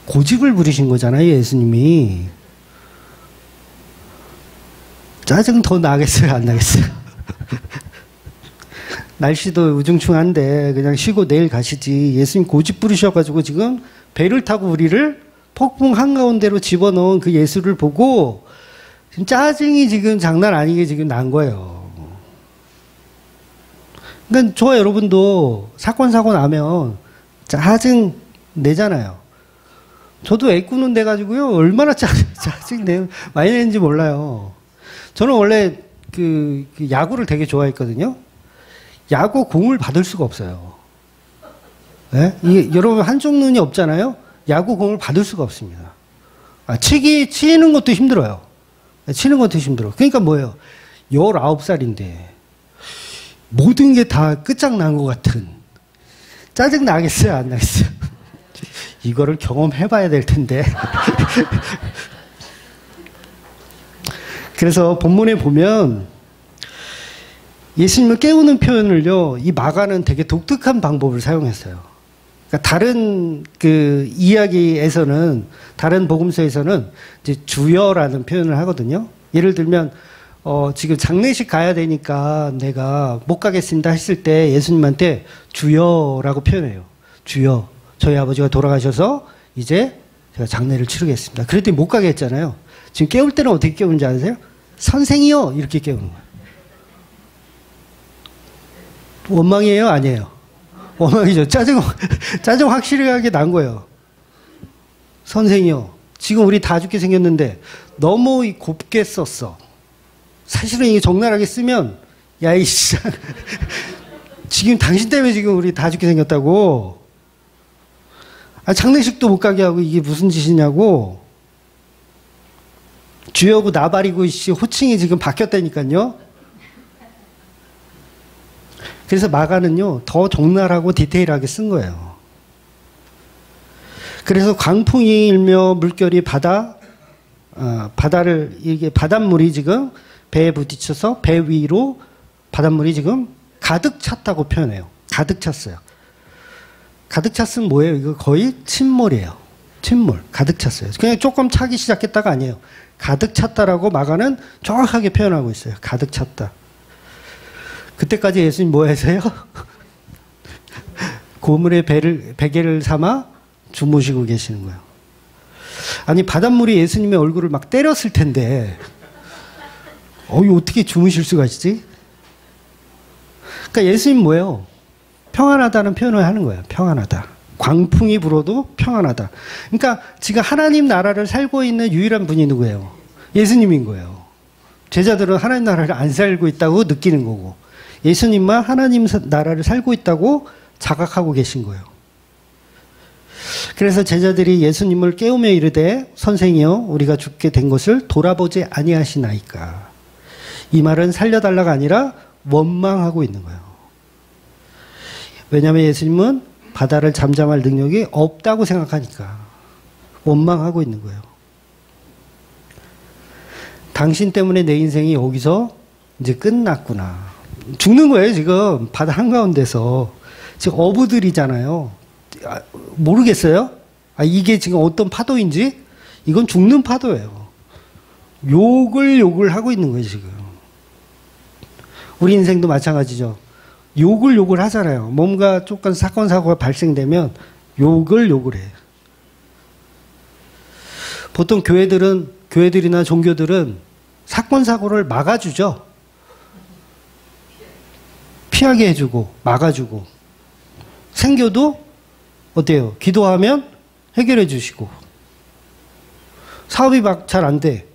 고집을 부리신 거잖아요, 예수님이. 짜증 더 나겠어요? 안 나겠어요? 날씨도 우중충한데 그냥 쉬고 내일 가시지. 예수님 고집 부리셔가지고 지금 배를 타고 우리를 폭풍 한가운데로 집어넣은 그 예수를 보고 지금 짜증이 지금 장난 아니게 지금 난 거예요. 그러니까 저와 여러분도 사건 사고 나면 짜증 내잖아요. 저도 애꾸는 데 가지고요 얼마나 짜증 많이 내는지 몰라요. 저는 원래 그 야구를 되게 좋아했거든요. 야구 공을 받을 수가 없어요. 네? 여러분 한쪽 눈이 없잖아요. 야구 공을 받을 수가 없습니다. 치는 것도 힘들어요. 치는 것도 힘들어. 그러니까 뭐예요? 19살인데 모든 게 다 끝장난 것 같은. 짜증 나겠어요? 안 나겠어요? 이거를 경험해봐야 될 텐데. 그래서 본문에 보면 예수님을 깨우는 표현을요, 이 마가는 되게 독특한 방법을 사용했어요. 그러니까 다른 그 이야기에서는, 다른 복음서에서는 이제 주여라는 표현을 하거든요. 예를 들면, 지금 장례식 가야 되니까 내가 못 가겠습니다 했을 때 예수님한테 주여라고 표현해요. 주여, 저희 아버지가 돌아가셔서 이제 제가 장례를 치르겠습니다. 그랬더니 못 가게 했잖아요. 지금 깨울 때는 어떻게 깨우는지 아세요? 선생이요! 이렇게 깨우는 거예요. 원망이에요? 아니에요? 원망이죠. 짜증 확실하게 난 거예요. 선생이요. 지금 우리 다 죽게 생겼는데 너무 곱게 썼어. 사실은 이게 적나라하게 쓰면, 야, 이씨. 지금 당신 때문에 지금 우리 다 죽게 생겼다고. 장례식도 못 가게 하고 이게 무슨 짓이냐고. 주여고 나발이고 씨 호칭이 지금 바뀌었다니까요. 그래서 마가는요, 더 적나라하고 디테일하게 쓴 거예요. 그래서 광풍이 일며 물결이 바다를, 이게 바닷물이 지금 배에 부딪혀서 배 위로 바닷물이 지금 가득 찼다고 표현해요. 가득 찼어요. 가득 찼으면 뭐예요? 이거 거의 침몰이에요. 침몰. 가득 찼어요. 그냥 조금 차기 시작했다가 아니에요. 가득 찼다라고 마가는 정확하게 표현하고 있어요. 가득 찼다. 그때까지 예수님 뭐 하세요? 고물에 베개를 삼아 주무시고 계시는 거예요. 아니, 바닷물이 예수님의 얼굴을 막 때렸을 텐데, 이거 어떻게 주무실 수가 있지? 그러니까 예수님 뭐예요? 평안하다는 표현을 하는 거예요. 평안하다. 광풍이 불어도 평안하다. 그러니까 지금 하나님 나라를 살고 있는 유일한 분이 누구예요? 예수님인 거예요. 제자들은 하나님 나라를 안 살고 있다고 느끼는 거고, 예수님만 하나님 나라를 살고 있다고 자각하고 계신 거예요. 그래서 제자들이 예수님을 깨우며 이르되, 선생이여, 우리가 죽게 된 것을 돌아보지 아니하시나이까. 이 말은 살려달라가 아니라 원망하고 있는 거예요. 왜냐하면 예수님은 바다를 잠잠할 능력이 없다고 생각하니까 원망하고 있는 거예요. 당신 때문에 내 인생이 여기서 이제 끝났구나. 죽는 거예요, 지금. 바다 한가운데서. 지금 어부들이잖아요. 모르겠어요? 이게 지금 어떤 파도인지? 이건 죽는 파도예요. 욕을 하고 있는 거예요, 지금. 우리 인생도 마찬가지죠. 욕을 하잖아요. 뭔가 조금 사건, 사고가 발생되면 욕을 해. 보통 교회들이나 종교들은 사건, 사고를 막아주죠. 피하게 해주고, 막아주고. 생겨도 어때요? 기도하면 해결해 주시고. 사업이 막 잘 안 돼.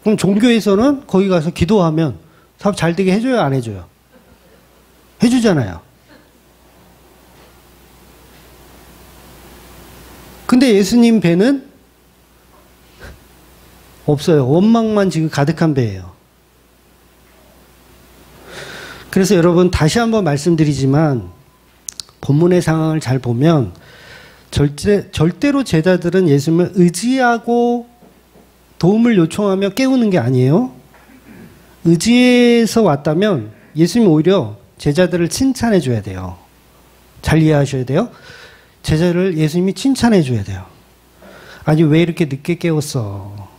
그럼 종교에서는 거기 가서 기도하면 사업 잘 되게 해줘요, 안 해줘요? 해주잖아요. 근데 예수님 배는 없어요. 원망만 지금 가득한 배예요. 그래서 여러분 다시 한번 말씀드리지만 본문의 상황을 잘 보면 절대로 제자들은 예수님을 의지하고 도움을 요청하며 깨우는 게 아니에요. 의지해서 왔다면 예수님이 오히려 제자들을 칭찬해 줘야 돼요. 잘 이해하셔야 돼요. 제자를 예수님이 칭찬해 줘야 돼요. 아니, 왜 이렇게 늦게 깨웠어?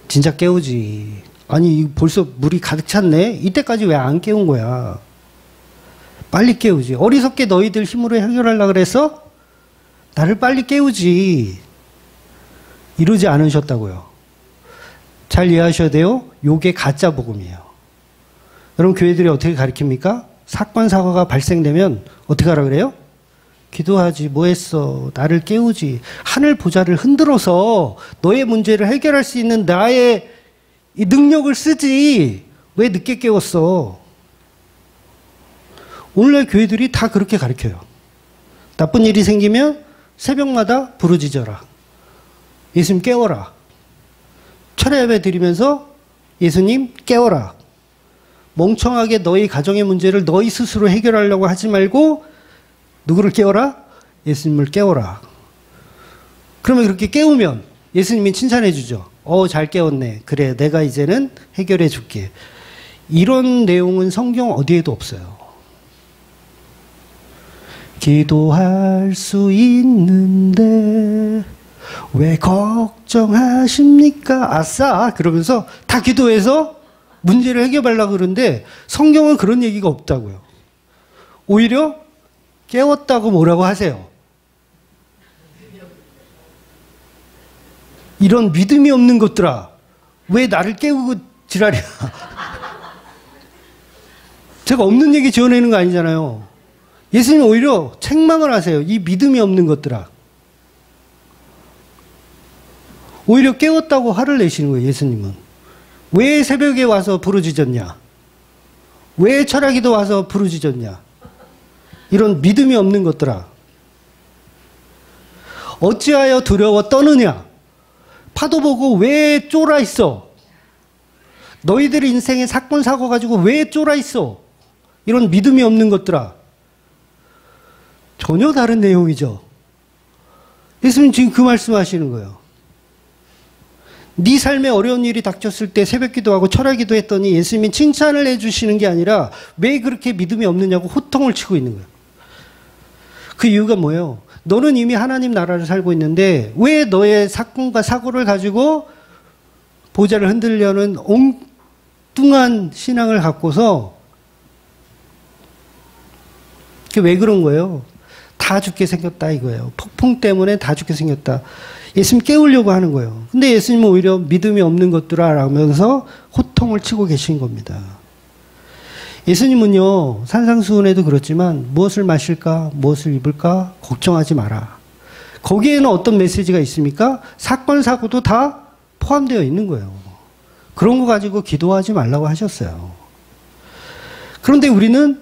진짜 깨우지. 아니, 벌써 물이 가득 찼네? 이때까지 왜 안 깨운 거야? 빨리 깨우지. 어리석게 너희들 힘으로 해결하려고 그래서 나를 빨리 깨우지. 이러지 않으셨다고요. 잘 이해하셔야 돼요. 요게 가짜 복음이에요. 여러분, 교회들이 어떻게 가르칩니까? 사건, 사고가 발생되면 어떻게 하라 그래요? 기도하지. 뭐 했어? 나를 깨우지. 하늘 보좌를 흔들어서 너의 문제를 해결할 수 있는 나의 이 능력을 쓰지. 왜 늦게 깨웠어? 오늘날 교회들이 다 그렇게 가르쳐요. 나쁜 일이 생기면 새벽마다 부르짖어라. 예수님 깨워라. 철야 예배 드리면서 예수님 깨워라. 멍청하게 너희 가정의 문제를 너희 스스로 해결하려고 하지 말고 누구를 깨워라? 예수님을 깨워라. 그러면 그렇게 깨우면 예수님이 칭찬해 주죠. 잘 깨웠네. 그래, 내가 이제는 해결해 줄게. 이런 내용은 성경 어디에도 없어요. 기도할 수 있는데 왜 걱정하십니까? 아싸! 그러면서 다 기도해서 문제를 해결하려고 그러는데 성경은 그런 얘기가 없다고요. 오히려 깨웠다고 뭐라고 하세요? 이런 믿음이 없는 것들아, 왜 나를 깨우고 지랄이야? 제가 없는 얘기 지어내는 거 아니잖아요. 예수님 오히려 책망을 하세요. 이 믿음이 없는 것들아. 오히려 깨웠다고 화를 내시는 거예요, 예수님은. 왜 새벽에 와서 부르짖었냐? 왜 철학기도 와서 부르짖었냐? 이런 믿음이 없는 것들아. 어찌하여 두려워 떠느냐? 파도 보고 왜 쫄아 있어? 너희들의 인생에 사건 사고 가지고 왜 쫄아 있어? 이런 믿음이 없는 것들아. 전혀 다른 내용이죠. 예수님 지금 그 말씀하시는 거예요. 네 삶에 어려운 일이 닥쳤을 때 새벽 기도하고 철학 기도했더니 예수님이 칭찬을 해주시는 게 아니라 왜 그렇게 믿음이 없느냐고 호통을 치고 있는 거예요. 그 이유가 뭐예요? 너는 이미 하나님 나라를 살고 있는데 왜 너의 사건과 사고를 가지고 보좌를 흔들려는 엉뚱한 신앙을 갖고서 그게 왜 그런 거예요? 다 죽게 생겼다 이거예요. 폭풍 때문에 다 죽게 생겼다. 예수님 깨우려고 하는 거예요. 근데 예수님은 오히려 믿음이 없는 것들아 라면서 호통을 치고 계신 겁니다. 예수님은요, 산상수훈에도 그렇지만 무엇을 마실까, 무엇을 입을까 걱정하지 마라. 거기에는 어떤 메시지가 있습니까? 사건, 사고도 다 포함되어 있는 거예요. 그런 거 가지고 기도하지 말라고 하셨어요. 그런데 우리는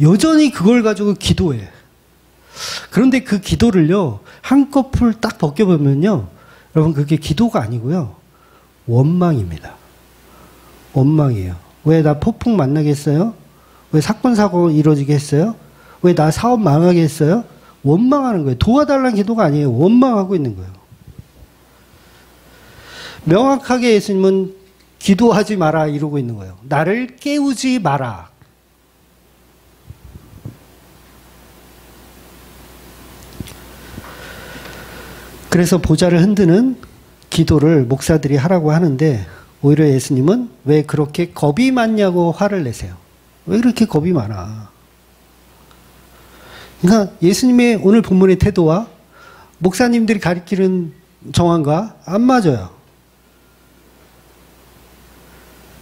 여전히 그걸 가지고 기도해. 그런데 그 기도를요, 한꺼풀 딱 벗겨보면요, 여러분 그게 기도가 아니고요, 원망입니다. 원망이에요. 왜 나 폭풍 만나겠어요? 왜 사건 사고 이루어지게 했어요? 왜 나 사업 망하게 했어요? 원망하는 거예요. 도와달라는 기도가 아니에요. 원망하고 있는 거예요. 명확하게 예수님은 기도하지 마라 이러고 있는 거예요. 나를 깨우지 마라. 그래서 보좌를 흔드는 기도를 목사들이 하라고 하는데 오히려 예수님은 왜 그렇게 겁이 많냐고 화를 내세요. 왜 그렇게 겁이 많아? 그러니까 예수님의 오늘 본문의 태도와 목사님들이 가리키는 정황과 안 맞아요.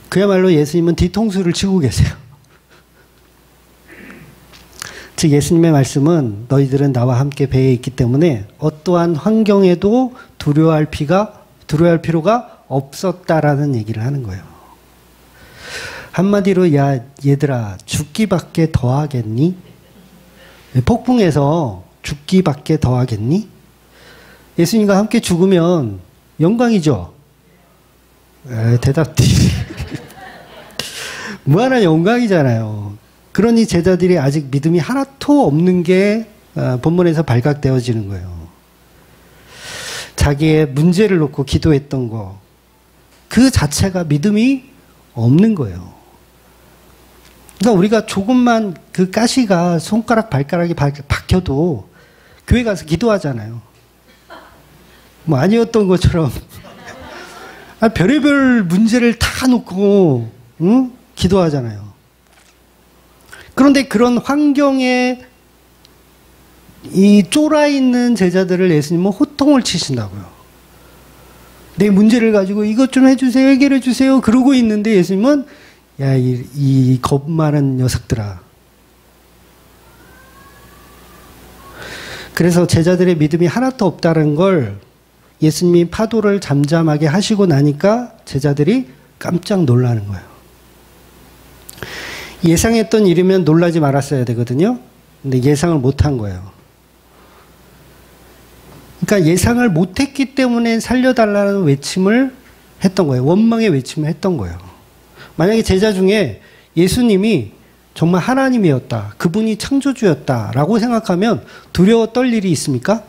그야말로 예수님은 뒤통수를 치고 계세요. 즉 예수님의 말씀은 너희들은 나와 함께 배에 있기 때문에 어떠한 환경에도 두려워할 필요가 없었다라는 얘기를 하는 거예요. 한마디로 야 얘들아 죽기밖에 더 하겠니? 폭풍에서 죽기밖에 더 하겠니? 예수님과 함께 죽으면 영광이죠. 대답이 무한한 영광이잖아요. 그러니 제자들이 아직 믿음이 하나도 없는 게 본문에서 발각되어지는 거예요. 자기의 문제를 놓고 기도했던 거, 그 자체가 믿음이 없는 거예요. 그러니까 우리가 조금만 그 가시가 손가락 발가락이 박혀도 교회 가서 기도하잖아요. 뭐 아니었던 것처럼 별의별 문제를 다 놓고 응? 기도하잖아요. 그런데 그런 환경에 이 쫄아있는 제자들을 예수님은 호통을 치신다고요. 내 문제를 가지고 이것 좀 해주세요, 해결해 주세요 그러고 있는데 예수님은 야, 이 겁 많은 녀석들아. 그래서 제자들의 믿음이 하나도 없다는 걸 예수님이 파도를 잠잠하게 하시고 나니까 제자들이 깜짝 놀라는 거예요. 예상했던 일이면 놀라지 말았어야 되거든요. 근데 예상을 못한 거예요. 그러니까 예상을 못했기 때문에 살려달라는 외침을 했던 거예요. 원망의 외침을 했던 거예요. 만약에 제자 중에 예수님이 정말 하나님이었다, 그분이 창조주였다라고 생각하면 두려워 떨 일이 있습니까?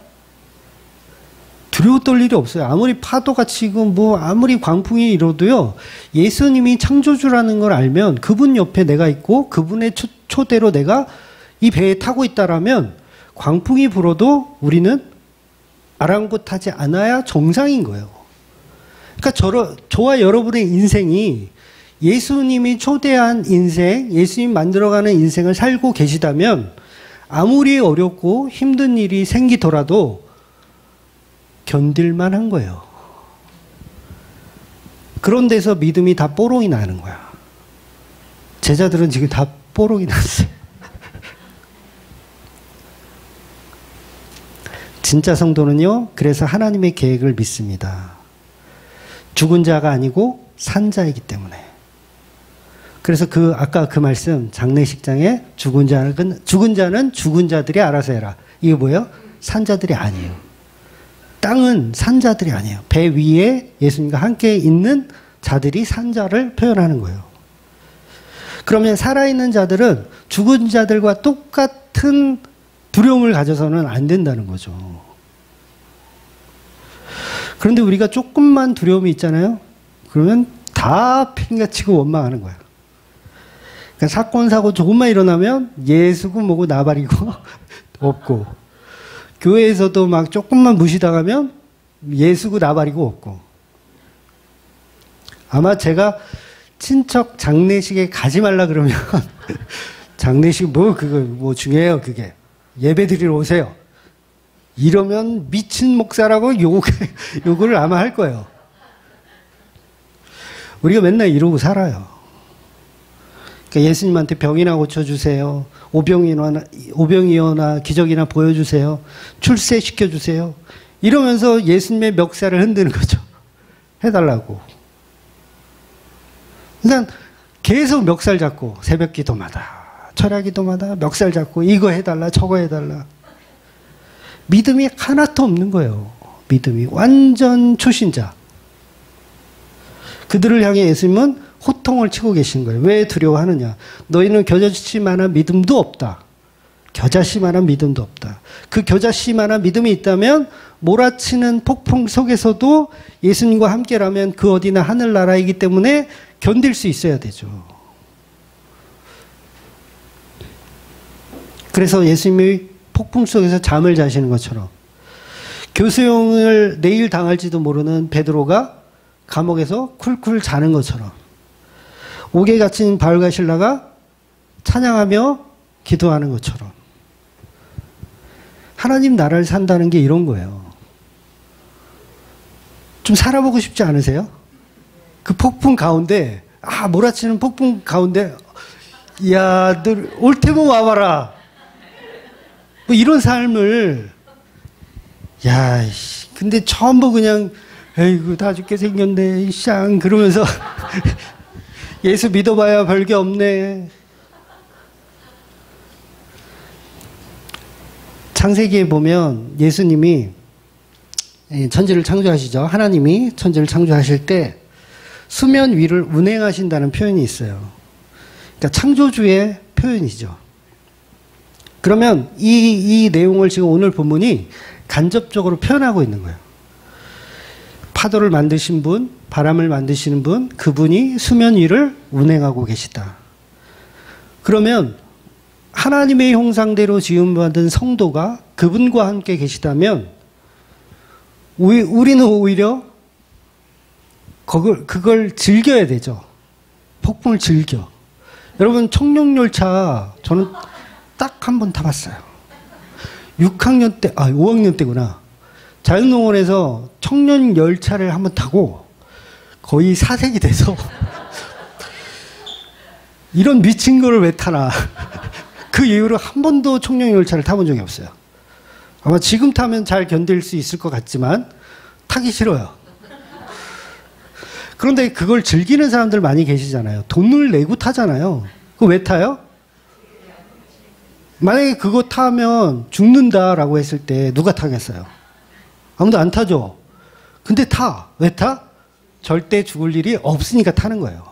두려워 떨 일이 없어요. 아무리 파도가 치고 뭐 아무리 광풍이 일어도요. 예수님이 창조주라는 걸 알면 그분 옆에 내가 있고 그분의 초대로 내가 이 배에 타고 있다라면 광풍이 불어도 우리는 아랑곳하지 않아야 정상인 거예요. 그러니까 저와 여러분의 인생이 예수님이 초대한 인생, 예수님 만들어가는 인생을 살고 계시다면 아무리 어렵고 힘든 일이 생기더라도 견딜만 한 거예요. 그런 데서 믿음이 다 뽀록이 나는 거야. 제자들은 지금 다 뽀록이 났어요. 진짜 성도는요, 그래서 하나님의 계획을 믿습니다. 죽은 자가 아니고 산 자이기 때문에. 그래서 아까 그 말씀, 장례식장에 죽은 자는 죽은 자들이 알아서 해라. 이게 뭐예요? 산 자들이 아니에요. 땅은 산 자들이 아니에요. 배 위에 예수님과 함께 있는 자들이 산 자를 표현하는 거예요. 그러면 살아있는 자들은 죽은 자들과 똑같은 두려움을 가져서는 안 된다는 거죠. 그런데 우리가 조금만 두려움이 있잖아요. 그러면 다 팽개치고 원망하는 거예요. 그러니까 사건 사고 조금만 일어나면 예수고 뭐고 나발이고 없고, 교회에서도 막 조금만 무시당하면 예수고 나발이고 없고. 아마 제가 친척 장례식에 가지 말라 그러면 장례식 그거 중요해요. 그게 예배 드리러 오세요. 이러면 미친 목사라고 욕을 아마 할 거예요. 우리가 맨날 이러고 살아요. 그러니까 예수님한테 병이나 고쳐주세요. 오병이어나 기적이나 보여주세요. 출세시켜주세요. 이러면서 예수님의 멱살을 흔드는 거죠. 해달라고. 그러니까 계속 멱살 잡고 새벽 기도마다 철야 기도마다 멱살 잡고 이거 해달라 저거 해달라. 믿음이 하나도 없는 거예요. 믿음이 완전 초신자. 그들을 향해 예수님은 호통을 치고 계신 거예요. 왜 두려워하느냐. 너희는 겨자씨만한 믿음도 없다. 겨자씨만한 믿음도 없다. 그 겨자씨만한 믿음이 있다면 몰아치는 폭풍 속에서도 예수님과 함께라면 그 어디나 하늘나라이기 때문에 견딜 수 있어야 되죠. 그래서 예수님이 폭풍 속에서 잠을 자시는 것처럼 교수형을 내일 당할지도 모르는 베드로가 감옥에서 쿨쿨 자는 것처럼 옥에 갇힌 바울과 실라가 찬양하며 기도하는 것처럼 하나님 나라를 산다는 게 이런 거예요. 좀 살아보고 싶지 않으세요? 그 폭풍 가운데, 몰아치는 폭풍 가운데, 야, 너 올 테면 와봐라. 뭐 이런 삶을, 야, 근데 전부 그냥, 에이구, 다 죽게 생겼네, 쌍, 그러면서, 예수 믿어봐야 별게 없네. 창세기에 보면 예수님이 천지를 창조하시죠. 하나님이 천지를 창조하실 때 수면 위를 운행하신다는 표현이 있어요. 그러니까 창조주의 표현이죠. 그러면 이 내용을 지금 오늘 본문이 간접적으로 표현하고 있는 거예요. 파도를 만드신 분, 바람을 만드시는 분, 그분이 수면 위를 운행하고 계시다. 그러면 하나님의 형상대로 지음받은 성도가 그분과 함께 계시다면 우리는 오히려 그걸 즐겨야 되죠. 폭풍을 즐겨. 여러분 청룡열차 저는 딱 한 번 타봤어요. 6학년 때, 5학년 때구나. 자연농원에서 청룡열차를 한 번 타고 거의 사색이 돼서 이런 미친 거를 왜 타나. 그 이후로 한 번도 청룡열차를 타본 적이 없어요. 아마 지금 타면 잘 견딜 수 있을 것 같지만 타기 싫어요. 그런데 그걸 즐기는 사람들 많이 계시잖아요. 돈을 내고 타잖아요. 그거 왜 타요? 만약에 그거 타면 죽는다라고 했을 때 누가 타겠어요? 아무도 안 타죠. 근데 타. 왜 타? 절대 죽을 일이 없으니까 타는 거예요.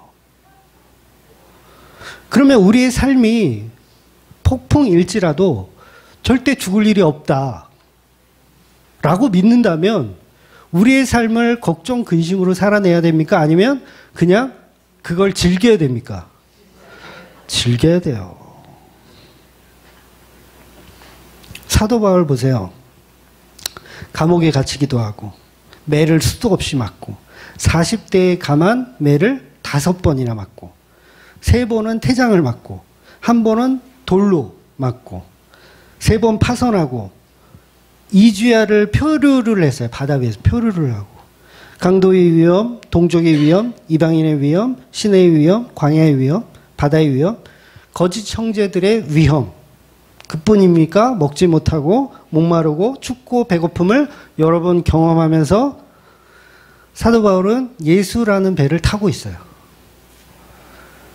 그러면 우리의 삶이 폭풍일지라도 절대 죽을 일이 없다 라고 믿는다면 우리의 삶을 걱정, 근심으로 살아내야 됩니까? 아니면 그냥 그걸 즐겨야 됩니까? 즐겨야 돼요. 사도 바울 보세요. 감옥에 갇히기도 하고 매를 수도 없이 맞고 40대에 감한 매를 5번이나 맞고 3번은 태장을 맞고 1번은 돌로 맞고 3번 파선하고 이주야를 표류를 했어요. 바다 위에서 표류를 하고 강도의 위험, 동족의 위험, 이방인의 위험, 시내의 위험, 광야의 위험, 바다의 위험, 거짓 형제들의 위험 그뿐입니까? 먹지 못하고 목마르고 춥고 배고픔을 여러 번 경험하면서 사도 바울은 예수라는 배를 타고 있어요.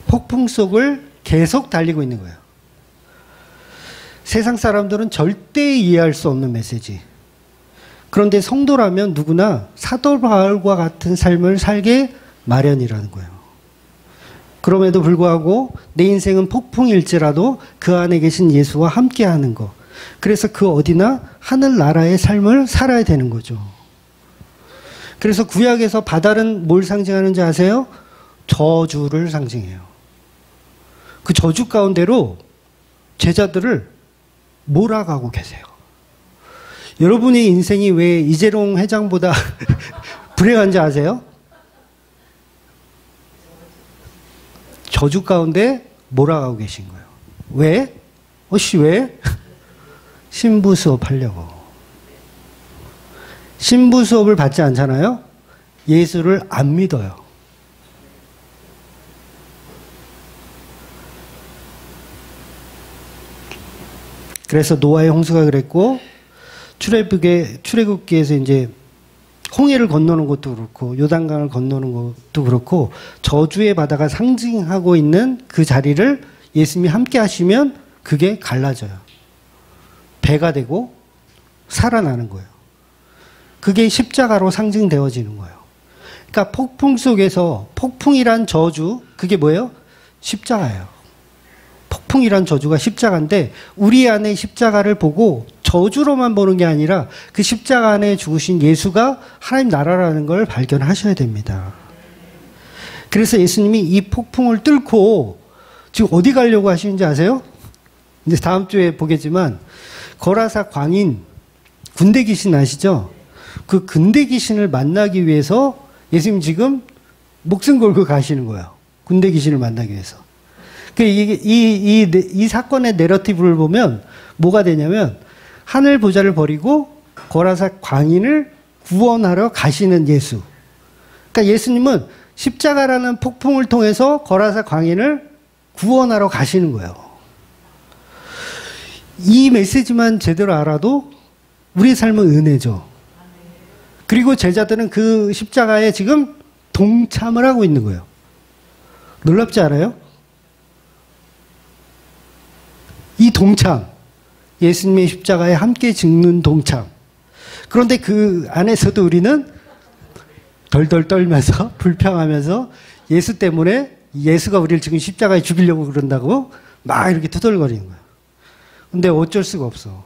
폭풍 속을 계속 달리고 있는 거예요. 세상 사람들은 절대 이해할 수 없는 메시지. 그런데 성도라면 누구나 사도 바울과 같은 삶을 살게 마련이라는 거예요. 그럼에도 불구하고 내 인생은 폭풍일지라도 그 안에 계신 예수와 함께하는 것. 그래서 그 어디나 하늘나라의 삶을 살아야 되는 거죠. 그래서 구약에서 바다는 뭘 상징하는지 아세요? 저주를 상징해요. 그 저주 가운데로 제자들을 몰아가고 계세요. 여러분의 인생이 왜 이재룡 회장보다 불행한지 아세요? 저주 가운데 몰아가고 계신 거예요. 왜? 왜? 신부 수업 하려고. 신부 수업을 받지 않잖아요? 예수를 안 믿어요. 그래서 노아의 홍수가 그랬고, 출애굽기에서 이제 홍해를 건너는 것도 그렇고 요단강을 건너는 것도 그렇고 저주의 바다가 상징하고 있는 그 자리를 예수님이 함께 하시면 그게 갈라져요. 배가 되고 살아나는 거예요. 그게 십자가로 상징되어지는 거예요. 그러니까 폭풍 속에서 폭풍이란 저주 그게 뭐예요? 십자가예요. 폭풍이란 저주가 십자가인데 우리 안에 십자가를 보고 저주로만 보는 게 아니라 그 십자가 안에 죽으신 예수가 하나님 나라라는 걸 발견하셔야 됩니다. 그래서 예수님이 이 폭풍을 뚫고 지금 어디 가려고 하시는지 아세요? 이제 다음 주에 보겠지만 거라사 광인 군대 귀신 아시죠? 그 군대 귀신을 만나기 위해서 예수님 지금 목숨 걸고 가시는 거예요. 군대 귀신을 만나기 위해서. 이 사건의 내러티브를 보면 뭐가 되냐면 하늘 보좌를 버리고 거라사 광인을 구원하러 가시는 예수. 그러니까 예수님은 십자가라는 폭풍을 통해서 거라사 광인을 구원하러 가시는 거예요. 이 메시지만 제대로 알아도 우리의 삶은 은혜죠. 그리고 제자들은 그 십자가에 지금 동참을 하고 있는 거예요. 놀랍지 않아요? 이 동참, 예수님의 십자가에 함께 죽는 동참. 그런데 그 안에서도 우리는 덜덜 떨면서 불평하면서 예수 때문에 예수가 우리를 지금 십자가에 죽이려고 그런다고 막 이렇게 투덜거리는 거예요. 근데 어쩔 수가 없어.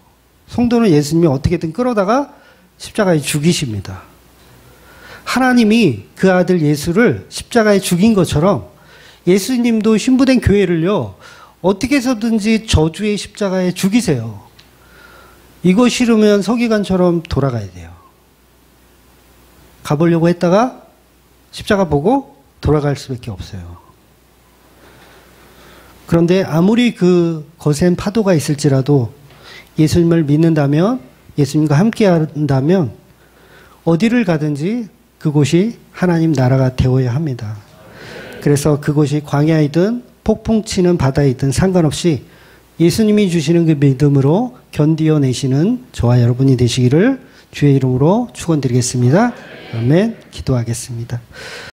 성도는 예수님이 어떻게든 끌어다가 십자가에 죽이십니다. 하나님이 그 아들 예수를 십자가에 죽인 것처럼 예수님도 신부된 교회를요, 어떻게 해서든지 저주의 십자가에 죽이세요. 이거 싫으면 서기관처럼 돌아가야 돼요. 가보려고 했다가 십자가 보고 돌아갈 수밖에 없어요. 그런데 아무리 그 거센 파도가 있을지라도 예수님을 믿는다면, 예수님과 함께 한다면 어디를 가든지 그곳이 하나님 나라가 되어야 합니다. 그래서 그곳이 광야이든 폭풍 치는 바다이든 상관없이 예수님이 주시는 그 믿음으로 견디어내시는 저와 여러분이 되시기를 주의 이름으로 축원드리겠습니다. 아멘. 기도하겠습니다.